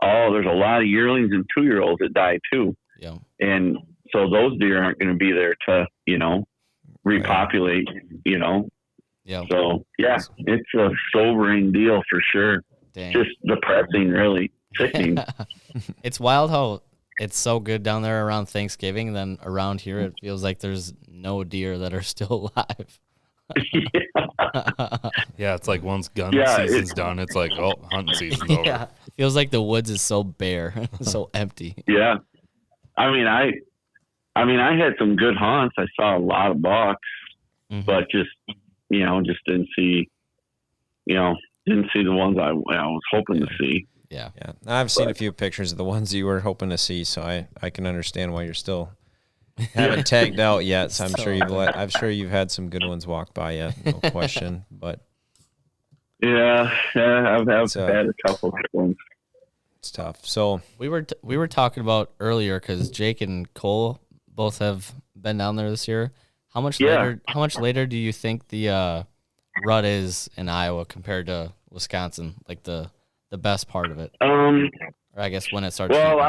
there's a lot of yearlings and 2-year-olds that die too. Yeah. And so those deer aren't going to be there to, repopulate, Yeah. So yeah, it's a sobering deal for sure. Dang. Just depressing, really sickening. It's wild how it's so good down there around Thanksgiving, and then around here it feels like there's no deer that are still alive. Yeah, it's like once gun Yeah, season's done, it's like, hunting season's over. Yeah. Feels like the woods is so bare, so empty. Yeah. I mean, I had some good hunts. I saw a lot of bucks, but just didn't see the ones I was hoping to see. Yeah. yeah. I've seen a few pictures of the ones you were hoping to see, so I can understand why you're still haven't tagged out yet. So I'm sure you've had some good ones walk by you, no question. But yeah, I've had a couple of good ones. It's tough. So we were talking about earlier because Jake and Cole both have been down there this year. How much later do you think the rut is in Iowa compared to Wisconsin? Like the best part of it, or I guess when it starts. Well,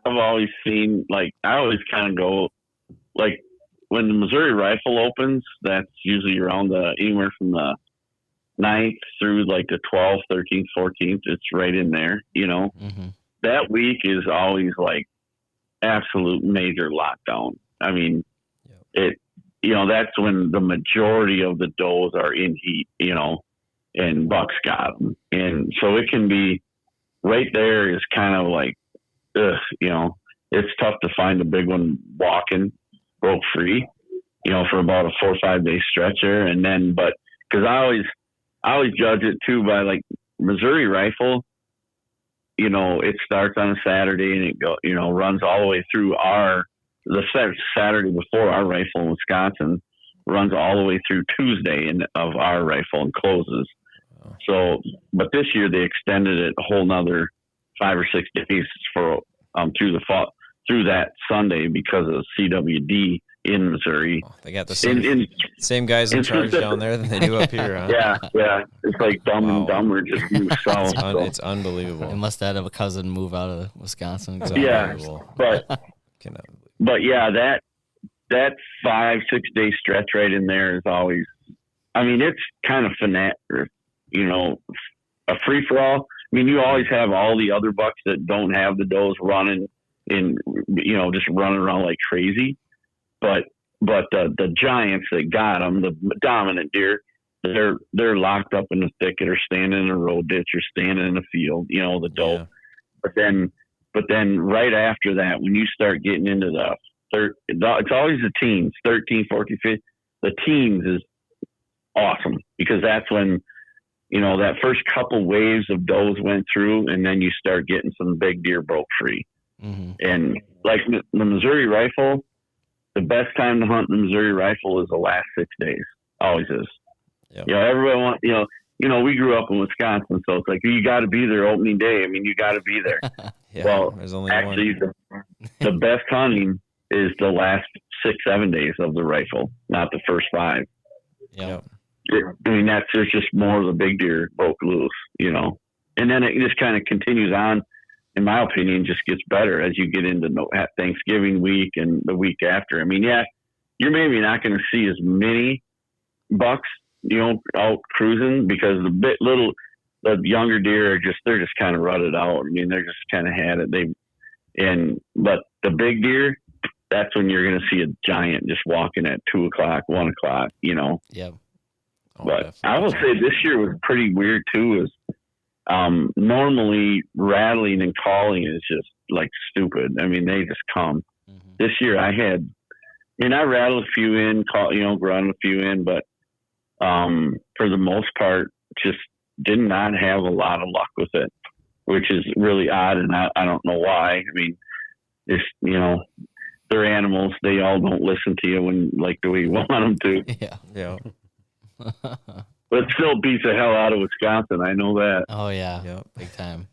I've always seen, like, I always kind of go, like, when the Missouri Rifle opens, that's usually around anywhere from the 9th through like the 12th, 13th, 14th. It's right in there, That week is always like absolute major lockdown. I mean, that's when the majority of the does are in heat, and bucks got them. And so it can be right there is kind of like, it's tough to find a big one walking broke free, for about a 4 or 5 day stretch there. And then, but cause I always judge it too by like Missouri Rifle, it starts on a Saturday and it runs all the way through the Saturday before our rifle in Wisconsin runs all the way through Tuesday of our rifle and closes. So, but this year they extended it a whole nother 5 or 6 days for through the fall, through that Sunday because of CWD in Missouri. Oh, they got the same guys in charge down there than they do up here, huh? Yeah. It's like Dumb and Dumber just moved south. It's unbelievable. They must have a cousin move out of Wisconsin. Yeah, but yeah, that 5-6 day stretch right in there is always. I mean, it's kind of a free for all. I mean, you always have all the other bucks that don't have the does running in, just running around like crazy. But the giants that got them, the dominant deer, they're locked up in the thicket or standing in a road ditch or standing in a field, the doe. Yeah. But then right after that, when you start getting into it's always the teens, 13, 14, 15. The teens is awesome because that's when, that first couple waves of does went through, and then you start getting some big deer broke free. Mm-hmm. And like the Missouri Rifle, the best time to hunt the Missouri Rifle is the last 6 days. Always is. Yep. Everybody wants, we grew up in Wisconsin, so it's like, you got to be there opening day. I mean, you got to be there. Yeah, well, actually, the best hunting is the last 6-7 days of the rifle, not the first 5. Yep. I mean, there's just more of the big deer broke loose, and then it just kind of continues on in my opinion, just gets better as you get into Thanksgiving week and the week after. I mean, yeah, you're maybe not going to see as many bucks, out cruising because the younger deer they're just kind of rutted out. I mean, they're just kind of had it. But the big deer, that's when you're going to see a giant just walking at 2:00, 1:00, Yeah. But I will say this year was pretty weird too. Normally rattling and calling is just like stupid. I mean, they just come. Mm-hmm. This year I rattled a few in, grounded a few in, but for the most part, just did not have a lot of luck with it, which is really odd, and I don't know why. I mean, it's they're animals; they all don't listen to you the way you want them to. Yeah. But it still beats the hell out of Wisconsin. I know that. Oh yeah, big time.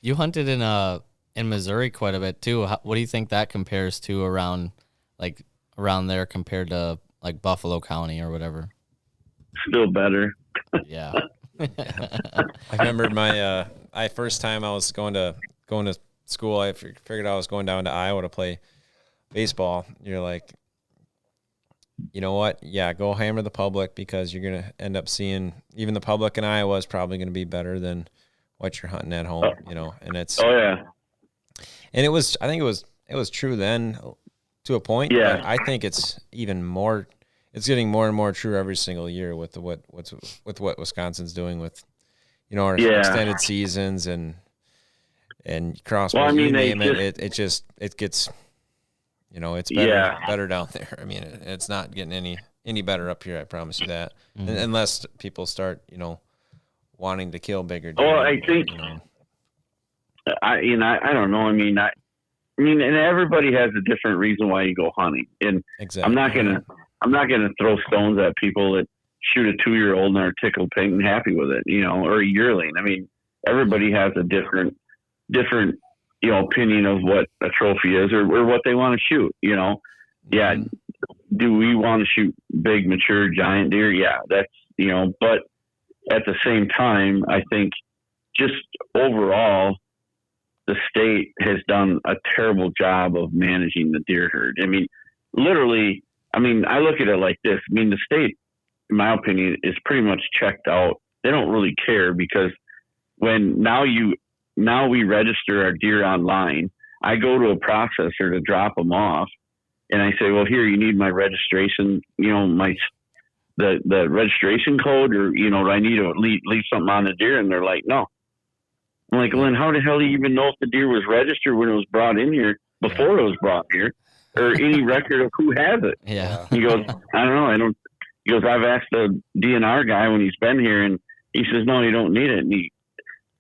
You hunted in Missouri quite a bit too. What do you think that compares to around there compared to like Buffalo County or whatever? Still better. Yeah. I remember my first time I was going to school. I figured I was going down to Iowa to play baseball. You're like, you know what? Yeah, go hammer the public because you're going to end up seeing even the public in Iowa is probably going to be better than what you're hunting at home, and it's. Oh yeah. And I think it was true then to a point. Yeah. But I think it's even more, it's getting more and more true every single year with what Wisconsin's doing with, our extended seasons and crossbows. Well, I mean, it gets, it's better down there. I mean, it's not getting any better up here. I promise you that. Mm-hmm. Unless people start, wanting to kill bigger deer. Well, I think, I don't know. I mean, and everybody has a different reason why you go hunting. And exactly. I'm not gonna throw stones at people that shoot a 2-year-old and are tickled pink and happy with it, or a yearling. I mean, everybody has a different, opinion of what a trophy is or what they want to shoot, Yeah. Do we want to shoot big, mature, giant deer? Yeah, that's, but at the same time, I think just overall, the state has done a terrible job of managing the deer herd. I mean, literally, I look at it like this. I mean, the state, in my opinion, is pretty much checked out. They don't really care because now we register our deer online. I go to a processor to drop them off, and I say, well, here, you need my registration, the registration code, or, do I need to leave something on the deer? And they're like, no. I'm like, well, then how the hell do you even know if the deer was registered when it was brought in here, before it was brought here, or any record of who has it? Yeah. He goes, I don't know. He goes, I've asked the DNR guy when he's been here, and he says, no, you don't need it. And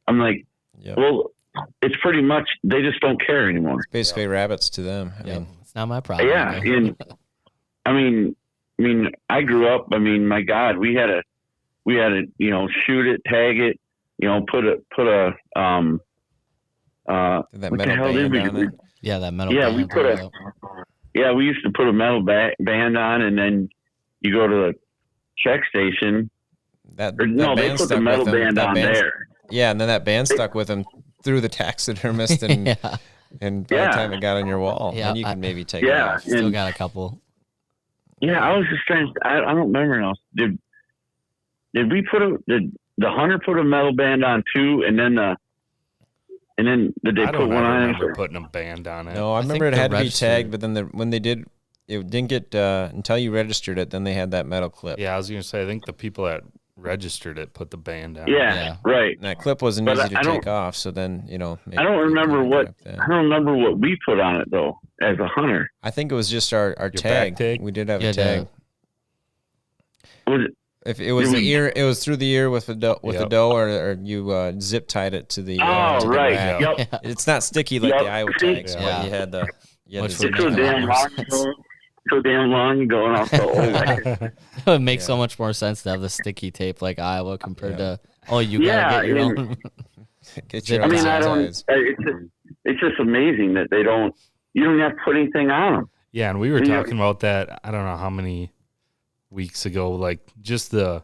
I'm like, well, it's pretty much, they just don't care anymore. It's basically rabbits to them. I mean, it's not my problem. Yeah. And I grew up, my God, we had to, shoot it, tag it, put a that what metal the hell did band we? on it. Yeah, that metal. Yeah, band we used to put a metal band on, and then you go to the check station. They put the metal band on there. Yeah, and then that band stuck with them through the taxidermist, and and by the time it got on your wall, then you can maybe take it off. Still got a couple. Yeah, I was just trying. I don't remember now. Did we did the hunter put a metal band on too, and then did they put one on? I don't remember putting a band on it. No, I remember it had to be tagged, but then when they did, it didn't get until you registered it. Then they had that metal clip. Yeah, I was gonna say, I think the people that registered it put the band on. Yeah, right. And that clip wasn't easy to take off, so then maybe I don't remember what we put on it though as a hunter. I think it was just our tag. We did have a tag. Was it? If it was the ear, it was through the ear with the doe, or you zip tied it to the. Oh, to right. The Yep. It's not sticky like the Iowa tags, but you had the. It's so damn long. So damn long going off the old. It would make so much more sense to have the sticky tape like Iowa compared to you gotta get your own. Get your own It's just amazing that you don't have to put anything on them. Yeah, and we were talking about that. I don't know how many weeks ago, like just the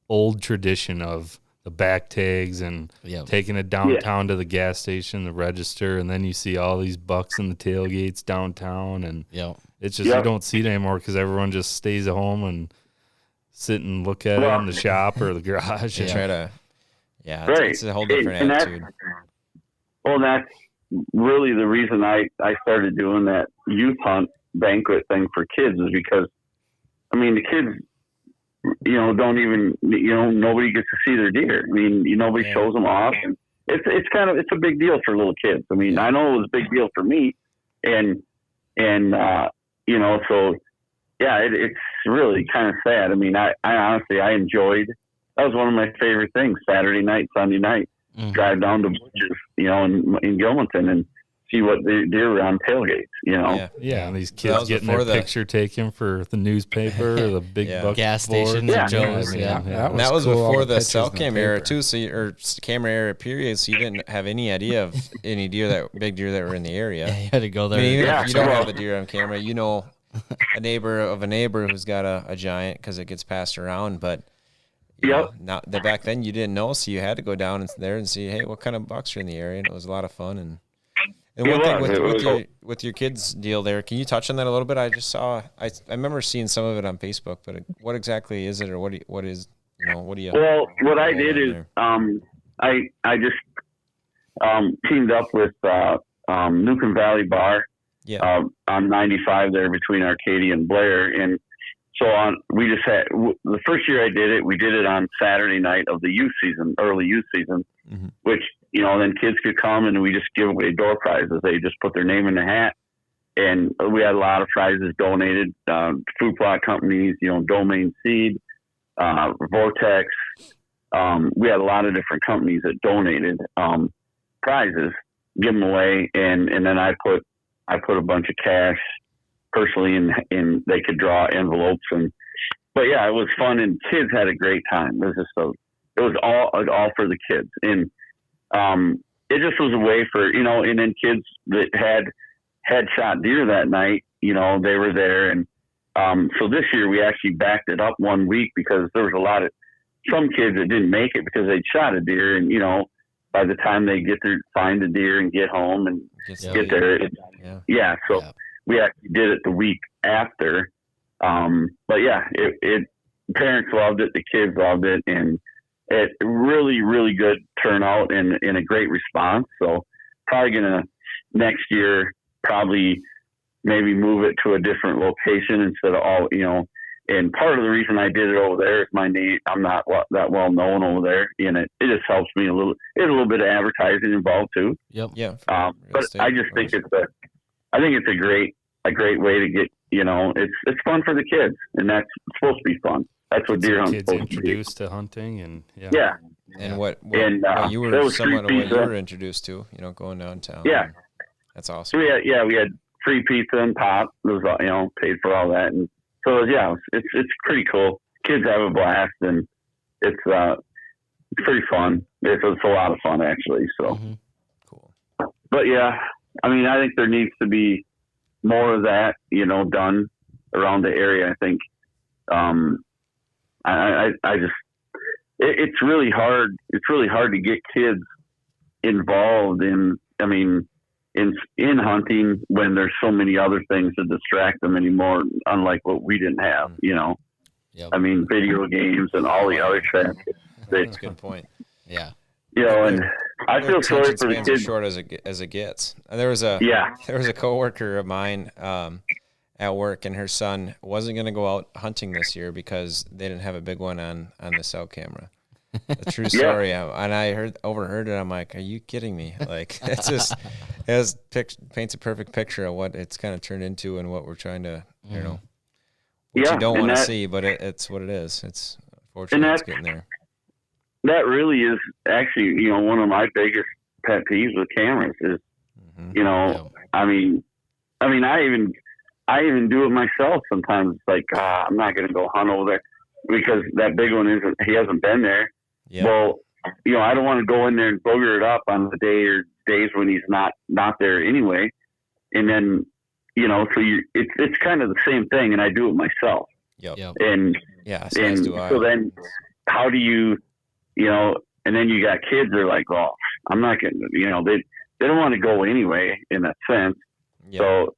old tradition of the back tags and Yep. taking it downtown to the gas station, the register, and then you see all these bucks in the tailgates downtown, and Yep. it's just you don't see it anymore because everyone just stays at home and sit and look at it in the shop or the garage. You And try to, Right. it's a whole different And attitude. that's really the reason I started doing that youth hunt banquet thing for kids, is because, I mean, the kids, don't even, nobody gets to see their deer. I mean, nobody shows them off. And it's a big deal for little kids. I mean, I know it was a big deal for me, and so yeah, it's really kind of sad. I mean, I honestly, I enjoyed, that was one of my favorite things, Saturday night, Sunday night, drive down to Butch's, in Gilmanton and see what deer were on tailgates, Yeah, and these kids getting their picture taken for the newspaper or the big buck Gas board. station Yeah. and Joe's. Yeah. That was cool, all before the pictures cell in the cam era paper. too, or camera era period. So you didn't have any idea of any big deer that were in the area. You had to go I there. mean, even Yeah, if you don't well- have the deer on camera, a neighbor of a neighbor who's got a giant because it gets passed around. But back then you didn't know, so you had to go down there and see, hey, what kind of bucks are in the area, and it was a lot of fun. And one thing with your kids deal there, can you touch on that a little bit? I just saw, I remember seeing some of it on Facebook, but what exactly is it, or what do you? Well, what I did is I just teamed up with Newcomb Valley Bar on 95 there between Arcadia and Blair, and so we just had the first year I did it. We did it on Saturday night of the early youth season, which then kids could come and we just give away door prizes. They just put their name in the hat, and we had a lot of prizes donated. Food plot companies, Domain Seed, Vortex. We had a lot of different companies that donated prizes, give them away, and then I put a bunch of cash personally, and they could draw envelopes, but yeah, it was fun, and kids had a great time. It was all for the kids, and it just was a way for and then kids that had shot deer that night, they were there, and so this year we actually backed it up 1 week because there was some kids that didn't make it because they'd shot a deer, and by the time they find the deer and get home and get there, we actually did it the week after. But yeah, parents loved it, the kids loved it, and it really, really good turnout and a great response. So probably gonna next year maybe move it to a different location instead of and part of the reason I did it over there is my name. I'm not that well known over there, and it just helps me a little. There's a little bit of advertising involved too. Yep. Yeah. But I just think it's a great way to get, it's fun for the kids, and that's supposed to be fun. That's what deer hunting kids supposed to be. introduced to hunting, and Yeah. And what you there were was somewhat of free what you pizza. were introduced to, going downtown. Yeah. That's awesome. So we had free pizza and pop. It was, paid for all that. And so, it's pretty cool. Kids have a blast, and it's pretty fun. It's a lot of fun, actually. So, Cool. But yeah, I mean, I think there needs to be more of that, done around the area. I think, I just, it's really hard. It's really hard to get kids involved in hunting when there's so many other things to distract them anymore, unlike what we didn't have, Yep. I mean, video games and all the other stuff. That's a good point. Yeah. And I Their feel sorry attention for the spans are kids. short as it gets. And there was a coworker of mine at work, and her son wasn't going to go out hunting this year because they didn't have a big one on the cell camera. A true story. And I overheard it. I'm like, are you kidding me? Like, it's just paints a perfect picture of what it's kind of turned into and what we're trying to, what you don't want to see, but it's what it is. It's unfortunately it's getting there. That really is actually, one of my biggest pet peeves with cameras is, I mean, I even do it myself sometimes. It's like, I'm not going to go hunt over there because that big one he hasn't been there. Yeah. Well, I don't want to go in there and booger it up on the day or days when he's not there anyway. And then, so it's kind of the same thing, and I do it myself. Yep. Yep. And Yeah. and Do I. so then how do you, And then you got kids that are like, oh, I'm not going to, they don't want to go anyway in that sense. Yeah. So,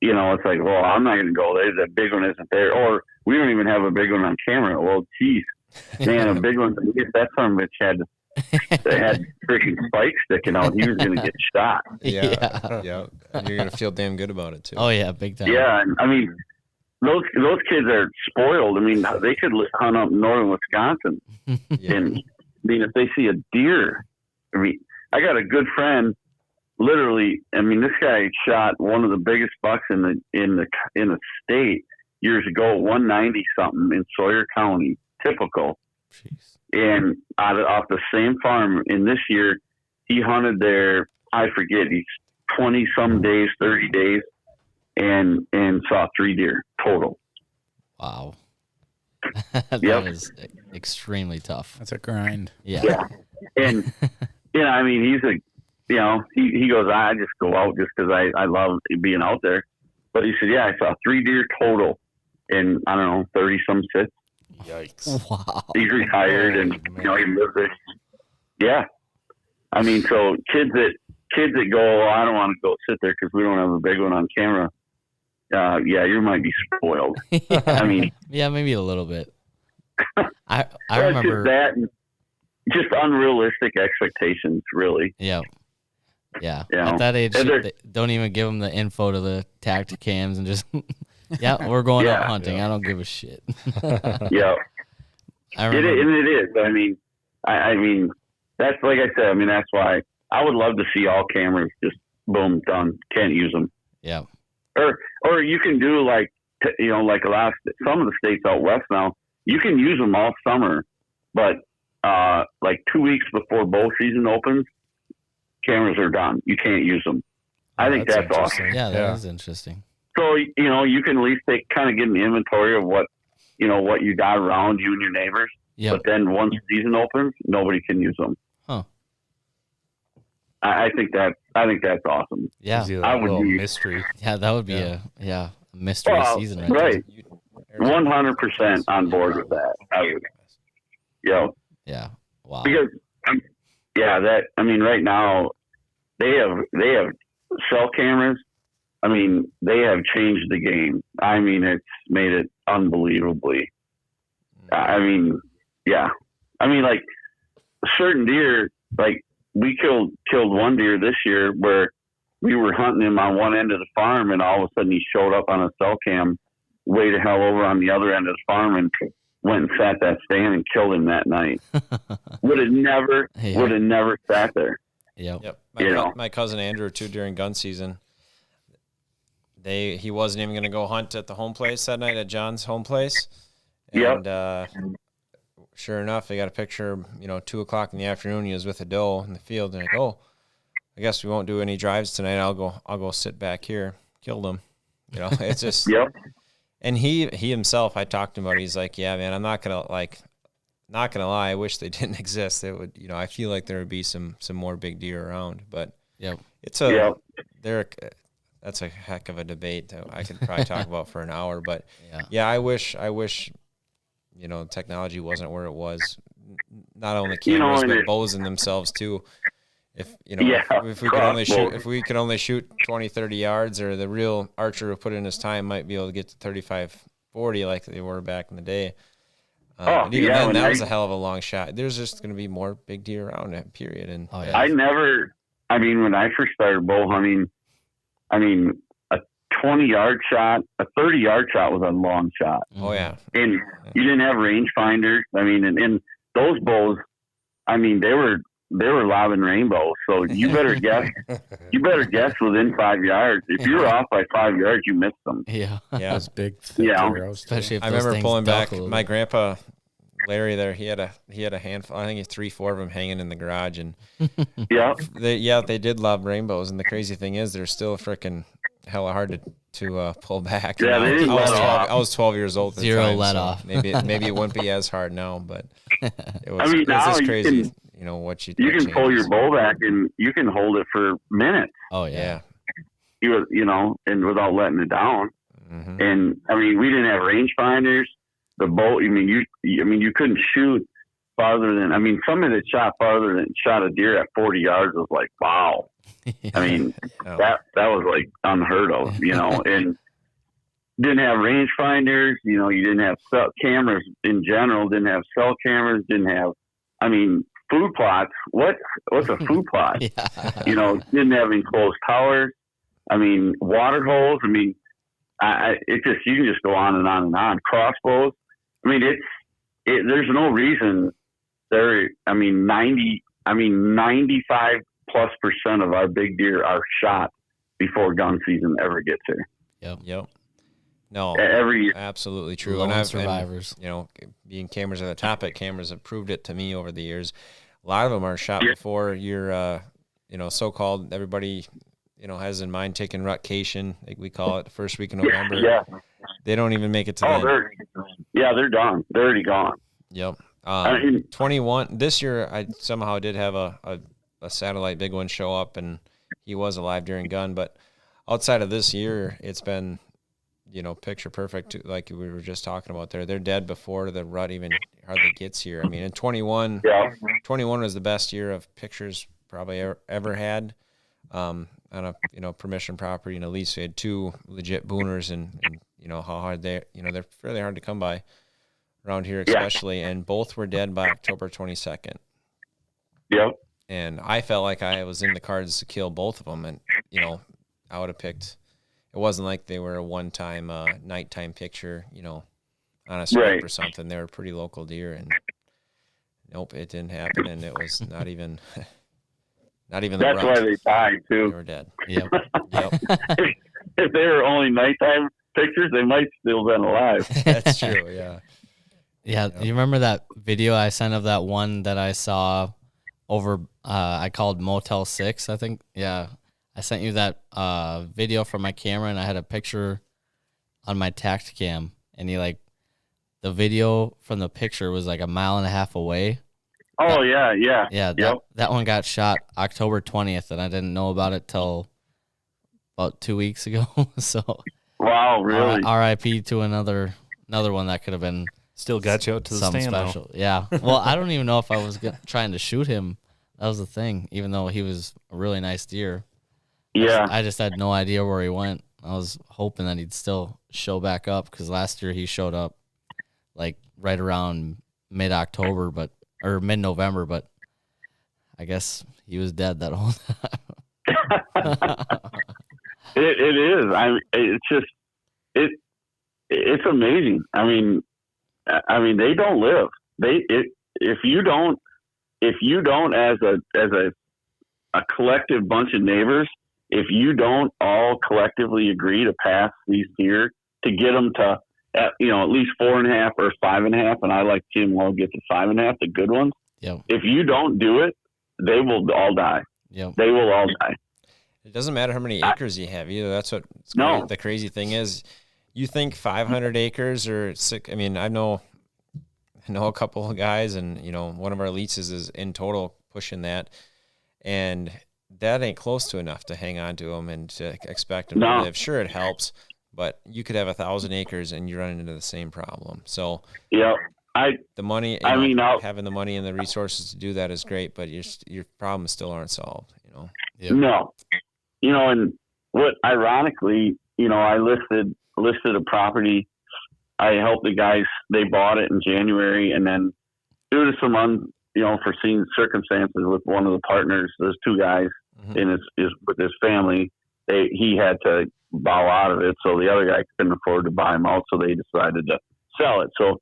it's like, well, I'm not going to go there. The big one isn't there. Or we don't even have a big one on camera. Well, geez, man, a big one. If that son of a bitch had freaking spikes sticking out, he was going to get shot. Yeah. And you're going to feel damn good about it too. Oh yeah, big time. Yeah. And, I mean, those kids are spoiled. I mean, they could hunt up in northern Wisconsin. Yeah. And, I mean, if they see a deer, I mean, I got a good friend. Literally, I mean, this guy shot one of the biggest bucks in the state years ago, 190 something in Sawyer County, typical. Jeez. And off the same farm. And this year, he hunted there. I forget, he's 20 some days, 30 days, and saw 3 deer total. Wow. That is extremely tough. That's a grind. Yeah. And I mean, he's he goes, I just go out just because I love being out there. But he said, I saw 3 deer total in, I don't know, 30 some sits. Yikes. Wow. He's retired and he lives there. Yeah. I mean, so kids that go, I don't want to go sit there because we don't have a big one on camera. You might be spoiled. I mean, yeah, maybe a little bit. I Just remember that, and just unrealistic expectations, really. Yeah. You know, At that age, and they don't even give them the info to the tactic cams and just, we're going out hunting. I don't give a shit. Yeah, I remember. it is. I mean, I mean, that's like I said. I mean, that's why I would love to see all cameras just boom done. Can't use them. Yeah. Or you can do like like some of the states out west now. You can use them all summer, but like 2 weeks before bow season opens, cameras are done. You can't use them. I think that's awesome. Yeah, that is interesting. So, you can at least get an inventory of what you got around you and your neighbors. Yeah. But then once season opens, nobody can use them. Huh. I think that's awesome. Yeah. I would be mystery. Yeah, that would be a mystery season right. 100% on board with that. I would. Yeah. Wow. Because right now they have cell cameras. I mean, they have changed the game. I mean, it's made it unbelievably. I mean, like certain deer, like we killed one deer this year where we were hunting him on one end of the farm, and all of a sudden he showed up on a cell cam way to hell over on the other end of the farm and went and sat that stand and killed him that night. would have never sat there. Yep. My cousin Andrew too, during gun season, he wasn't even going to go hunt at the home place that night at John's home place. And sure enough, they got a picture, 2:00 in the afternoon. He was with a doe in the field, and I guess we won't do any drives tonight. I'll go sit back here. Killed him. It's just. Yep. And he himself, I talked to him about it. He's like, yeah, man, I'm not gonna lie. I wish they didn't exist. It would, I feel like there would be some more big deer around, but it's that's a heck of a debate that I could probably talk about for an hour. But I wish technology wasn't where it was. Not only cameras, but bows in themselves too. If we could only shoot 20, 30 yards, or the real archer who put in his time might be able to get to 35, 40 like they were back in the day. And even then, that was a hell of a long shot. There's just going to be more big deer around it, period. And when I first started bow hunting, a 20-yard shot, a 30-yard shot was a long shot. Oh, yeah. And you didn't have rangefinders. And those bows, they were lobbing rainbows, so you better guess. You better guess within 5 yards. If you're off by 5 yards, you missed them. Yeah. Those big, thick arrows. Especially if I remember pulling back. My grandpa Larry there, he had a handful. I think 3-4 of them hanging in the garage, and they did lob rainbows. And the crazy thing is, they're still freaking hella hard to pull back. Yeah, I was 12 years old. At the time, let so off. Maybe it wouldn't be as hard now, but it was. It was just crazy. You can pull your bow back and you can hold it for minutes. Oh yeah. And without letting it down. Mm-hmm. And we didn't have rangefinders. The bow, you couldn't shoot farther than, I mean, somebody that shot farther than shot a deer at 40 yards was like, wow. I mean, that was like unheard of, you know, and didn't have rangefinders, you know, you didn't have cell cameras in general, didn't have cell cameras, didn't have, I mean, food plots. What's a food plot? Yeah. You know, didn't have enclosed towers. I mean, water holes. I mean, it just, you can just go on and on and on. Crossbows. I mean, there's no reason there. I mean, 95+% of our big deer are shot before gun season ever gets here. Yep. No, every year. Absolutely true. Lone And survivors. You know, being cameras at the topic, cameras have proved it to me over the years. A lot of them are shot before your, you know, so-called, everybody, you know, has in mind taking rutcation, like we call it, the first week of November. Yeah. They don't even make it to the end. They're done. They're already gone. Yep. I mean, 21 this year, I somehow did have a satellite big one show up, and he was alive during gun. But outside of this year, it's been, you know, picture perfect, like we were just talking about there. They're dead before the rut even hardly gets here. I mean, in 21 was the best year of pictures probably ever had on a, you know, permission property. And at least we had 2 legit booners, and you know how hard they're fairly hard to come by around here, especially. And both were dead by October 22nd. Yep. And I felt like I was in the cards to kill both of them, and you know, I would have picked. It wasn't like they were a one-time nighttime picture, you know, on a strip or something. They were pretty local deer, and nope, it didn't happen, and it was not even the That's why they died too. They were dead. Yep. If they were only nighttime pictures, they might still been alive. That's true. Yeah. Yeah. You remember that video I sent of that one that I saw over? I called Motel 6, I think. Yeah. I sent you that video from my camera, and I had a picture on my Tacticam, and the video from the picture was like a mile and a half away. Oh, yeah. Yeah, that one got shot October 20th, and I didn't know about it till about 2 weeks ago. So, wow, really? R.I.P. to another one that could have been Still got you out to the something stand, special. Yeah. Well, I don't even know if I was trying to shoot him. That was the thing, even though he was a really nice deer. Yeah. I just had no idea where he went. I was hoping that he'd still show back up, because last year he showed up like right around mid-October, or mid-November, but I guess he was dead that whole time. It is. It's amazing. I mean, they don't live. If you don't as a collective bunch of neighbors, if you don't all collectively agree to pass these deer to get them to, at least 4.5 or 5.5, and I like to see them all get to 5.5, the good ones. Yep. If you don't do it, they will all die. Yep. They will all die. It doesn't matter how many acres you have either. That's the crazy thing is. You think 500 acres or 6? I mean, I know a couple of guys, and one of our leases is in total pushing that, and that ain't close to enough to hang on to them and to expect them to live. Sure, it helps, but you could have 1,000 acres and you're running into the same problem. So yeah, the money. Having the money and the resources to do that is great, but your problems still aren't solved. Yep. No, and what ironically, I listed a property. I helped the guys. They bought it in January, and then due to some unforeseen circumstances with one of the partners, there's 2 guys in his with his family. He had to bow out of it, so the other guy couldn't afford to buy him out, so they decided to sell it. So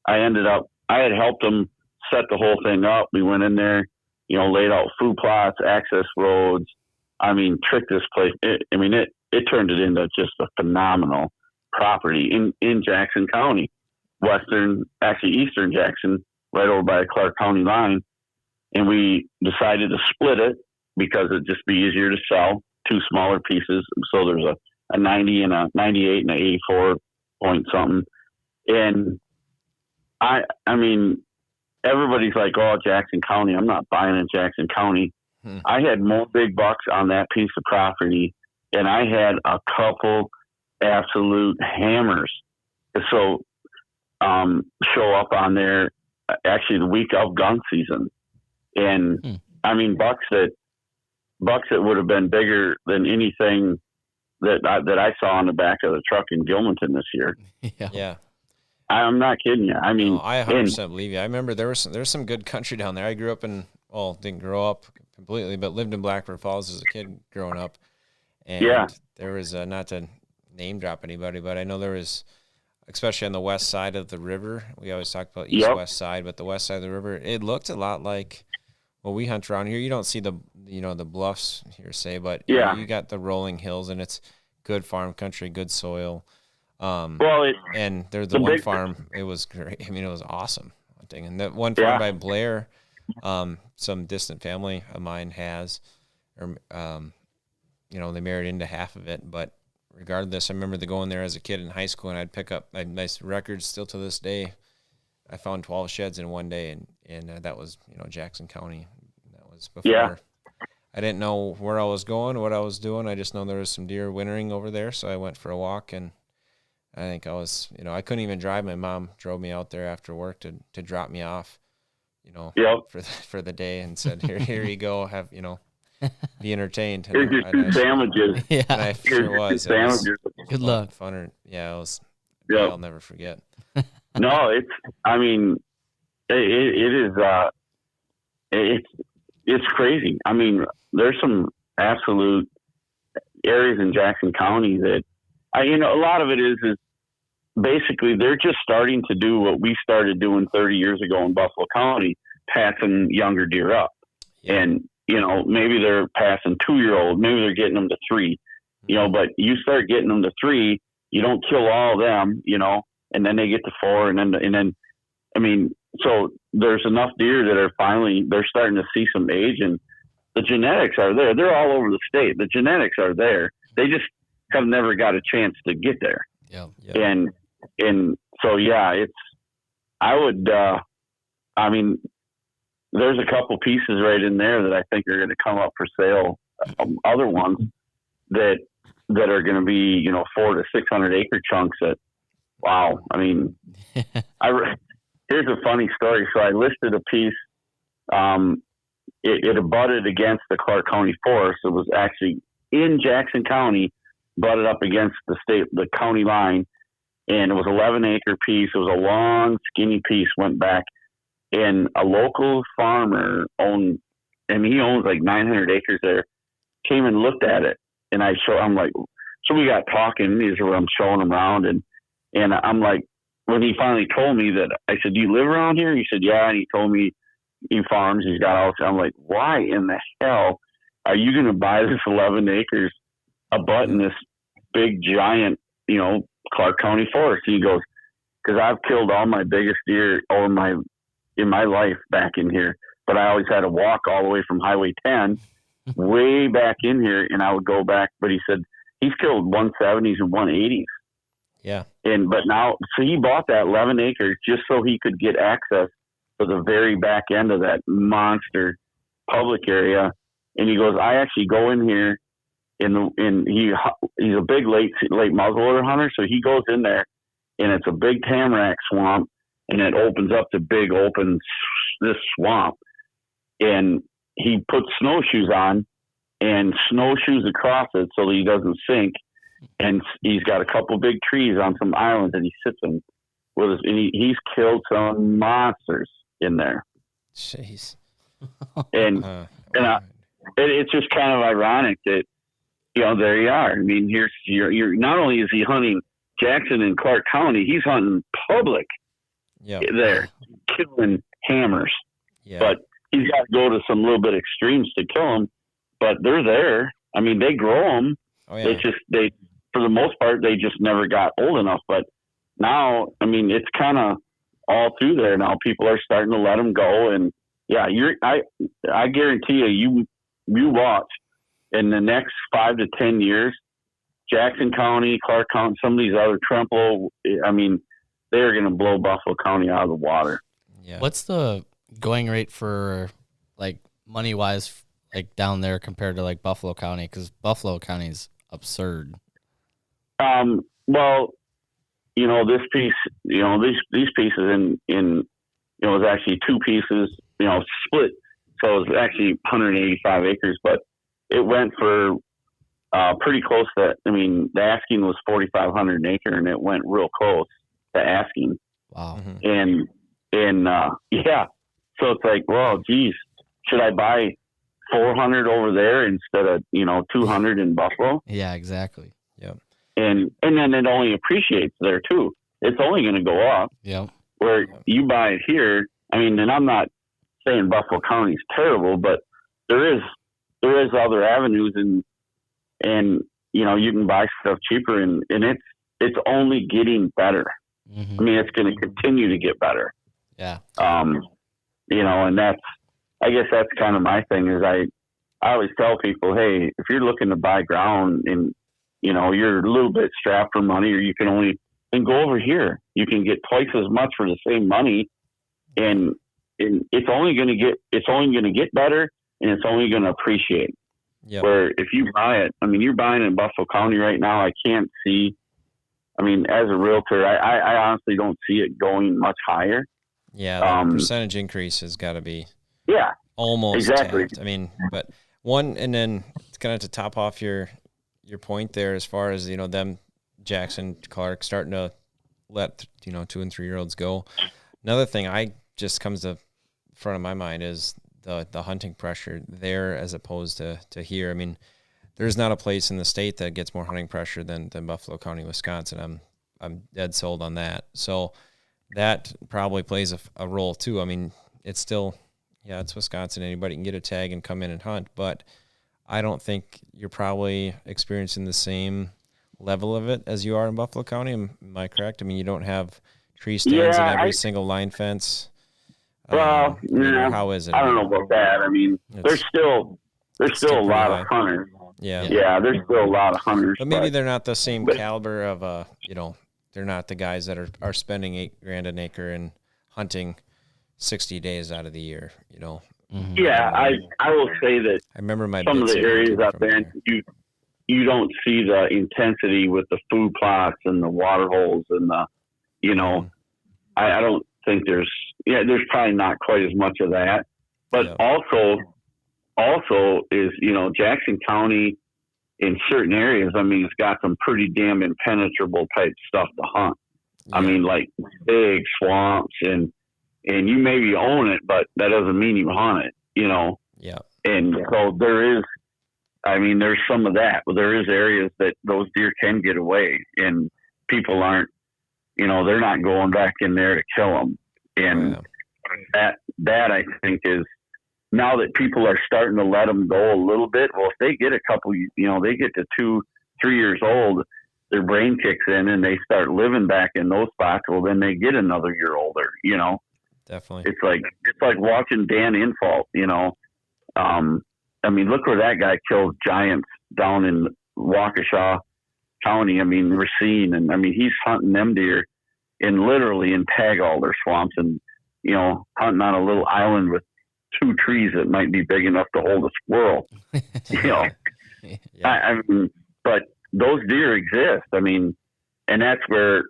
I had helped them set the whole thing up. We went in there, laid out food plots, access roads. I mean, tricked this place. It turned it into just a phenomenal property in Jackson County, eastern Jackson, right over by the Clark County line. And we decided to split it because it'd just be easier to sell 2 smaller pieces. So there's a 90 and a 98 and a 84 point something. And I mean, everybody's like, oh, Jackson County. I'm not buying in Jackson County. I had more big bucks on that piece of property, and I had a couple absolute hammers. So show up on there actually the week of gun season. And I mean, bucks that would have been bigger than anything that I saw on the back of the truck in Gilmanton this year. Yeah. I'm not kidding you. I mean, no, I 100% believe you. I remember there's some good country down there. I grew up didn't grow up completely, but lived in Blackbird Falls as a kid growing up. And there was, not to name drop anybody, but I know there was, especially on the west side of the river. We always talk about east-west side, but the west side of the river, it looked a lot like, well, we hunt around here. You don't see the bluffs here, say, but you got the rolling hills, and it's good farm country, good soil. And there's the one farm, it was great. I mean, it was awesome hunting. And that one farm by Blair, some distant family of mine has, or, they married into half of it. But regardless, I remember going there as a kid in high school, and I'd pick up nice records still to this day. I found 12 sheds in one day, and that was, Jackson County. That was before. Yeah. I didn't know where I was going, what I was doing. I just know there was some deer wintering over there, so I went for a walk, and I think I was, I couldn't even drive. My mom drove me out there after work to drop me off, for the day, and said, here you go, have, be entertained. Here's your two sandwiches. Yeah. And I sure was. Sandwiches. Good luck. Funner. Yeah, it was. Yep. I'll never forget. No, it is, it's crazy. I mean, there's some absolute areas in Jackson County that, a lot of it is basically they're just starting to do what we started doing 30 years ago in Buffalo County, passing younger deer up. Yeah. And, maybe they're passing 2-year-old, maybe they're getting them to 3, but you start getting them to 3, you don't kill all of them, and then they get to 4, and then, I mean, so there's enough deer that are they're starting to see some age, and the genetics are there. They're all over the state. The genetics are there. They just have never got a chance to get there. Yeah. And so, there's a couple pieces right in there that I think are going to come up for sale. Other ones that are going to be, 400 to 600 acre chunks that, wow. I mean, here's a funny story. So I listed a piece, it abutted against the Clark County Forest. It was actually in Jackson County, butted up against the county line. And it was 11 acre piece. It was a long, skinny piece, went back. And a local farmer he owns like 900 acres there, came and looked at it. And I'm like, so we got talking. These are what I'm showing him around. And I'm like, when he finally told me that, I said, do you live around here? He said, yeah. And he told me he farms. He's got all. I'm like, why in the hell are you going to buy this 11 acres abutting this big giant, Clark County Forest? He goes, because I've killed all my biggest deer in my life back in here, but I always had to walk all the way from Highway 10 way back in here, and I would go back. But he said he's killed 170s and 180s. Yeah. But now, so he bought that 11 acres just so he could get access to the very back end of that monster public area. And he goes, I actually go in here he's a big late muzzleloader hunter. So he goes in there, and it's a big tamarack swamp, and it opens up to big open, this swamp. And he puts snowshoes on and snowshoes across it so that he doesn't sink. And he's got a couple big trees on some islands that he sits in with and he's killed some monsters in there. Jeez. And it's just kind of ironic that, there you are. I mean, you're not only is he hunting Jackson and Clark County, he's hunting public there, killing hammers. Yeah. But he's got to go to some little bit extremes to kill them. But they're there. I mean, they grow them. Oh, yeah. They for the most part, they just never got old enough. But now, I mean, it's kind of all through there now. People are starting to let them go. And I guarantee you watch in the next 5 to 10 years, Jackson County, Clark County, some of these other Trempealeau, I mean, they're going to blow Buffalo County out of the water. Yeah. What's the going rate for, like, money-wise, like, down there compared to, like, Buffalo County? Because Buffalo County is absurd. Well, this piece, these pieces in it was actually two pieces, split. So it was actually 185 acres, but it went for pretty close to, the asking was 4,500 an acre, and it went real close to asking. Wow. And so it's like, well, geez, should I buy 400 over there instead of, 200 in Buffalo? Yeah, exactly. Yep. And then it only appreciates there too. It's only going to go up. Yep. Where you buy it here, and I'm not saying Buffalo County is terrible, but there is other avenues, and you can buy stuff cheaper, and it's only getting better. It's going to continue to get better. Yeah. And I guess that's kind of my thing is I always tell people, hey, if you're looking to buy ground and, you're a little bit strapped for money, or you can only, then go over here. You can get twice as much for the same money, and it's only going to get better, and it's only going to appreciate. Yep. Where if you buy it, you're buying in Buffalo County right now. I can't see, as a realtor, I honestly don't see it going much higher. Yeah, the percentage increase has got to be almost exactly. tapped. But one, and then it's kind of to top off your point there as far as, them, Jackson, Clark, starting to let, 2 and 3 year olds go. Another thing I just comes to front of my mind is the hunting pressure there as opposed to here. There's not a place in the state that gets more hunting pressure than Buffalo County, Wisconsin. I'm dead sold on that. So that probably plays a role too. It's still, it's Wisconsin. Anybody can get a tag and come in and hunt, but I don't think you're probably experiencing the same level of it as you are in Buffalo County. Am I correct? You don't have tree stands in every single line fence. Well, how is it? I don't know about that. There's still a lot of hunters. Yeah, there's still a lot of hunters. But maybe they're not the same caliber of, they're not the guys that are spending $8,000 an acre and hunting 60 days out of the year, Yeah, I will say that I remember some of the areas out there, you don't see the intensity with the food plots and the water holes and the, I don't think there's probably not quite as much of that. But also is, Jackson County in certain areas, it's got some pretty damn impenetrable type stuff to hunt. Yeah. Like big swamps and you maybe own it, but that doesn't mean you hunt it, Yeah. And so there is, there's some of that, but there is areas that those deer can get away and people aren't, they're not going back in there to kill them. And that I think is, now that people are starting to let them go a little bit, well, if they get a couple, they get to 2-3 years old, their brain kicks in and they start living back in those spots. Well, then they get another year older, Definitely. It's like watching Dan Infalt, look where that guy kills giants down in Waukesha County. Racine, and he's hunting them deer literally in tag alder swamps and, hunting on a little island with 2 trees that might be big enough to hold a squirrel, but those deer exist. And that's where,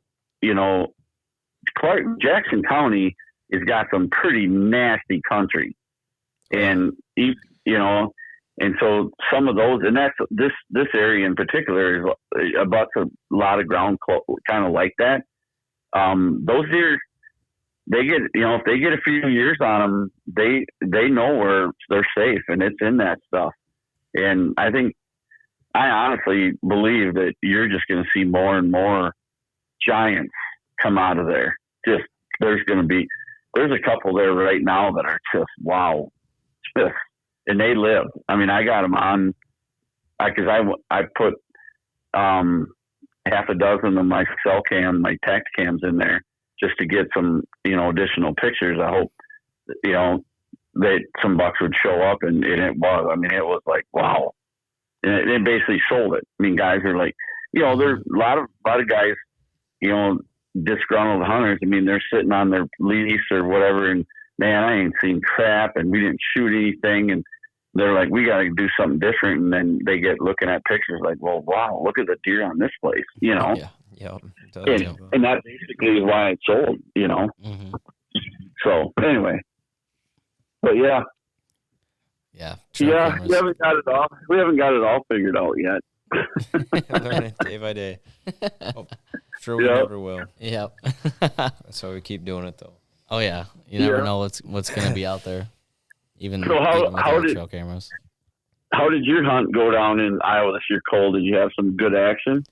Jackson County has got some pretty nasty country, and and so some of those, and that's this area in particular is about a lot of ground kind of like that. Those deer, they get, if they get a few years on them, they know where they're safe, and it's in that stuff. And I honestly believe that you're just going to see more and more giants come out of there. There's a couple there right now that are just, wow. And they live. I got them on, because I put half a dozen of my cell cam, my tax cams in there just to get some, additional pictures. I hope, that some bucks would show up, and it was. It was like, wow. And it basically sold it. Guys are like, there's a lot of guys, disgruntled hunters. They're sitting on their lease or whatever, and man, I ain't seen crap, and we didn't shoot anything, and they're like, we got to do something different. And then they get looking at pictures like, well, wow, look at the deer on this place, Yeah. And that basically is why it sold, So anyway, but Yeah. Trail we cameras. haven't got it all. We haven't got it all figured out yet. Learning day by day. Sure, we never will. Yep. That's why we keep doing it, though. Oh yeah. You never know what's going to be out there. Even, So even with how our did- trail cameras. How did your hunt go down in Iowa this year, Cole? Did you have some good action?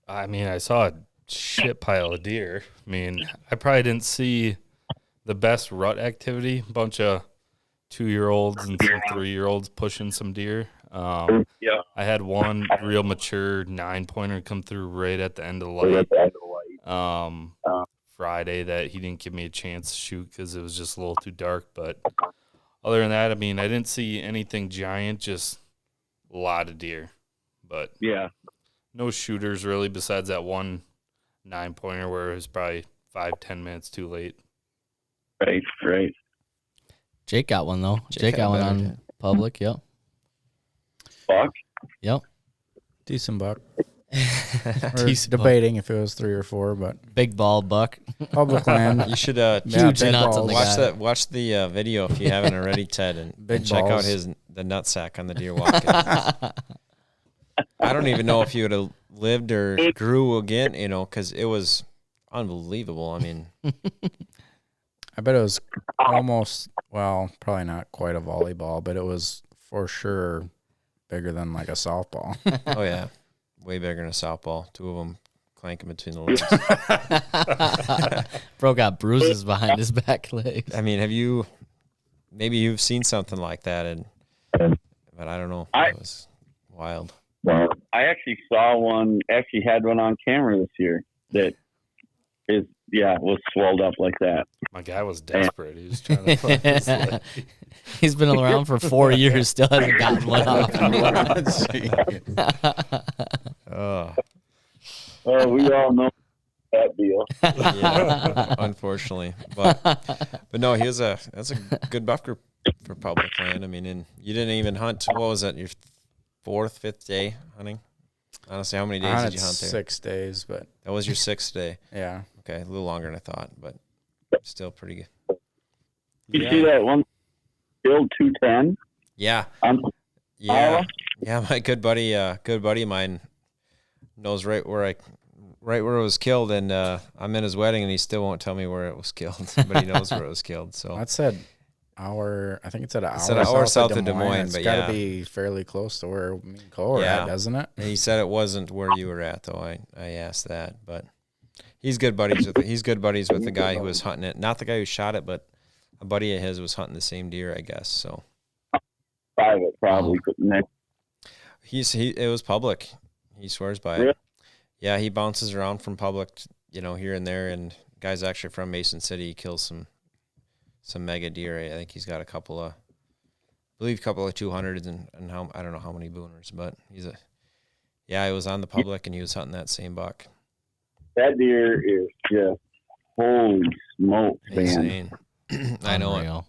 I mean, I saw a shit pile of deer. I mean, I probably didn't see the best rut activity. A bunch of 2-year-olds and some 3-year-olds pushing some deer. Yeah. I had one real mature 9-pointer come through right at the end of the light. Friday that he didn't give me a chance to shoot because it was just a little too dark. But other than that, I mean, I didn't see anything giant, just a lot of deer. But Yeah. no shooters really besides that one 9-pointer where it was probably 5-10 minutes too late. Right. Jake got one though. Jake got one on public. Yep. Buck? Yep. Decent buck. We're Decent buck. debating if it was 3 or 4, but Big ball buck. public land. You should Huge big nuts on balls. the watch guy. Watch the video if you haven't already, Ted, and Big check out balls. the nutsack on the deer walking. I don't even know if he would have lived or grew again, because it was unbelievable. I mean, I bet it was almost, well, probably not quite a volleyball, but it was for sure bigger than like a softball. oh yeah, way bigger than a softball. 2 of them clanking between the legs. Bro got bruises behind his back legs. I mean, maybe you've seen something like that, but I don't know. It was wild. Well, I actually had one on camera this year that was swelled up like that. My guy was desperate. He was trying to find his leg. He's been around for 4 years, still hasn't gotten one off. Oh, we all know that deal. Yeah, unfortunately, but no, that's a good buff group for public land. I mean, and you didn't even hunt. What was that? Your 4th, 5th day hunting? Honestly, how many days did you hunt there? 6 days, but That was your 6th day. yeah. Okay, a little longer than I thought, but still pretty good. Did you see that one build 210? Yeah, yeah, Iowa? yeah. My good buddy of mine knows right where it was killed, and I'm in his wedding, and he still won't tell me where it was killed, but he knows where it was killed. So That said I think it's at an It's hour, at an hour south south of Des Moines. It's but got to yeah. be fairly close to where me and Cole are Yeah. at, doesn't it? he said it wasn't where you were at, though. I asked that, but he's good buddies with the guy who was hunting it. Not the guy who shot it, but a buddy of his was hunting the same deer, I guess. So Private, probably. Next. it was public. He swears by Really? it. Yeah, he bounces around from public, here and there, and guy's actually from Mason City. He kills some mega deer. I think he's got a couple of 200s and how I don't know how many booners, but it was on the public and he was hunting that same buck. That deer is just holy smokes, man. Insane. I know it. Unreal.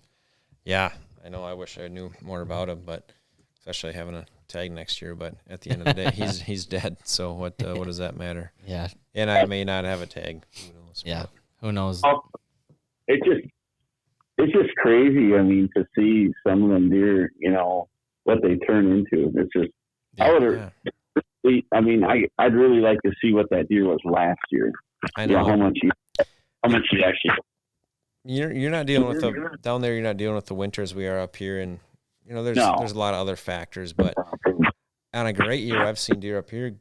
Yeah, I know. I wish I knew more about him, but especially having a tag next year. But at the end of the day, he's dead. So what does that matter? Yeah. And I may not have a tag. Who knows? Yeah. Who knows? It's just crazy. I mean, to see some of them deer, what they turn into. It's just, Yeah. I'd really like to see what that deer was last year. I know. How much he actually. You're not dealing with down there. You're not dealing with the winters we are up here, and there's a lot of other factors. But on a great year, I've seen deer up here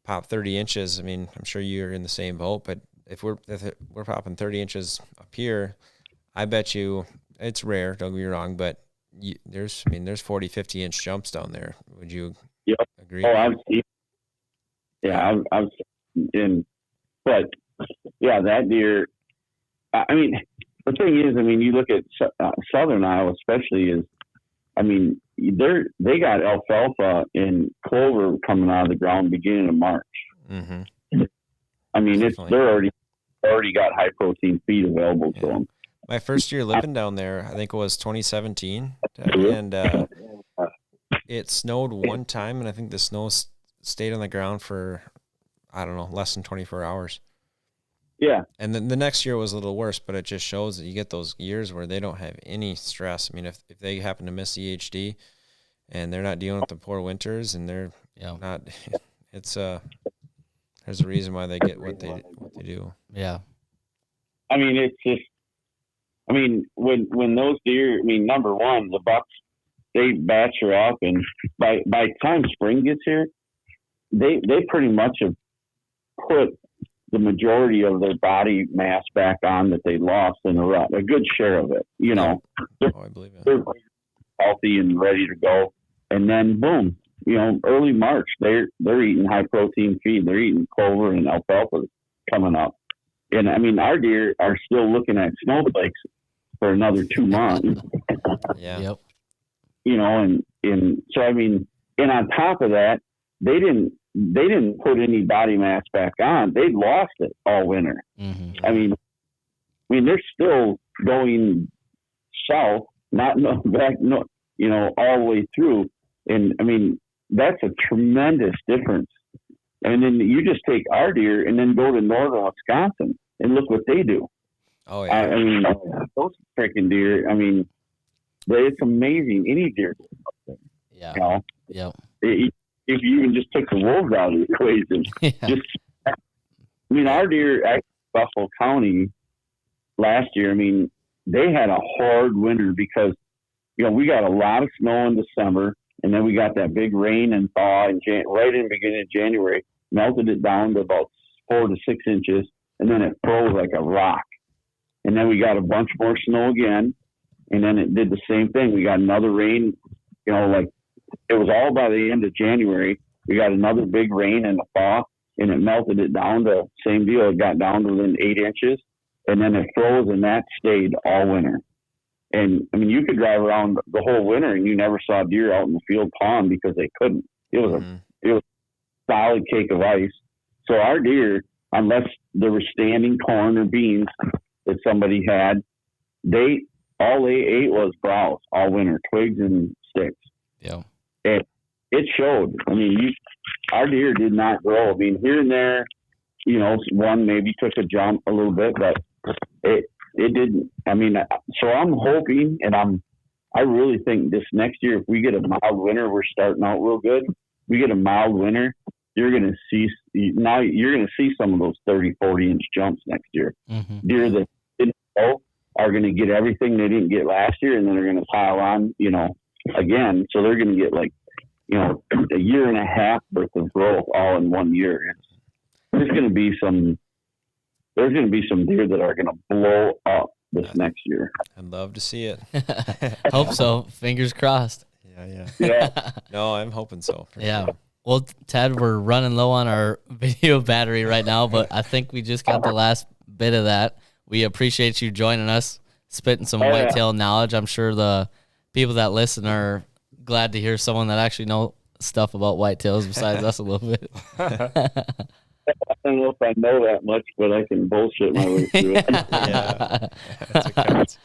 pop 30 inches. I mean, I'm sure you're in the same boat, but if we're popping 30 inches up here, I bet you it's rare. Don't get me wrong, but there's 40, 50 inch jumps down there. Would you agree? Oh, I've seen. Yeah, I've seen. But yeah, that deer. I mean, the thing is, you look at southern Iowa, especially they got alfalfa and clover coming out of the ground beginning of March. Mm-hmm. They're already got high protein feed available to them. My first year living down there, I think it was 2017, and it snowed one time, and I think the snow stayed on the ground for, I don't know, less than 24 hours. Yeah. And then the next year was a little worse, but it just shows that you get those years where they don't have any stress. I mean, if they happen to miss EHD and they're not dealing with the poor winters and they're not, it's there's a reason why they get what they do. Yeah. I mean, it's just, I mean, when those deer, I mean, number one, the bucks, they batch her up, and by the time spring gets here, they pretty much have put the majority of their body mass back on that they lost in the rut, a good share of it, you know. I believe it. They're healthy and ready to go. And then boom, you know, early March, they're eating high protein feed. They're eating clover and alfalfa coming up. And I mean, our deer are still looking at snowflakes for another 2 months. Yeah. Yep. You know, and so I mean, and on top of that, they didn't put any body mass back on. They lost it all winter. Mm-hmm. I mean, they're still going south, not back, no, you know, all the way through. And I mean, that's a tremendous difference. And then you just take our deer and then go to northern Wisconsin and look what they do. Oh yeah. I mean, those freaking deer. I mean, it's amazing. Any deer. Yeah. You know? Yep. If you even just took the wolves out of the equation, I mean, our deer at Buffalo County last year, I mean, they had a hard winter because, you know, we got a lot of snow in December, and then we got that big rain and thaw right in the beginning of January, melted it down to about 4 to 6 inches, and then it froze like a rock. And then we got a bunch more snow again, and then it did the same thing. We got another rain, you know, like it was all by the end of January. We got another big rain and a thaw, and it melted it down to same deal. It got down to within 8 inches, and then it froze, and that stayed all winter. And I mean, you could drive around the whole winter and you never saw deer out in the field pond because they couldn't. It was a solid cake of ice. So our deer, unless there was standing corn or beans that somebody had, all they ate was browse all winter, twigs and sticks. Yeah. And it showed. I mean, our deer did not grow. I mean, here and there, you know, one maybe took a jump a little bit, but it didn't. I mean, so I'm hoping, and I really think this next year, if we get a mild winter, we're starting out real good. We get a mild winter, you're going to see some of those 30, 40 inch jumps next year. Mm-hmm. Deer that didn't grow are going to get everything they didn't get last year, and then they're going to pile on, you know, again. So they're going to get like, you know, a year and a half worth of growth all in 1 year. There's going to be some deer that are going to blow up this next year. I'd love to see it. Hope so. Fingers crossed. Yeah. No, I'm hoping so. Yeah. Well, Ted, we're running low on our video battery right now, but I think we just got the last bit of that. We appreciate you joining us, spitting some whitetail knowledge. I'm sure the people that listen are glad to hear someone that actually knows stuff about whitetails besides us a little bit. I don't know if I know that much, but I can bullshit my way through it. Yeah. That's what counts.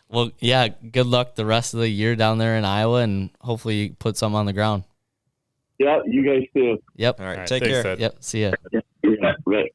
Well, yeah, good luck the rest of the year down there in Iowa, and hopefully you put some on the ground. Yeah, you guys too. Yep. All right, All right, take thanks, care. Ted. Yep. See ya. Yeah, right.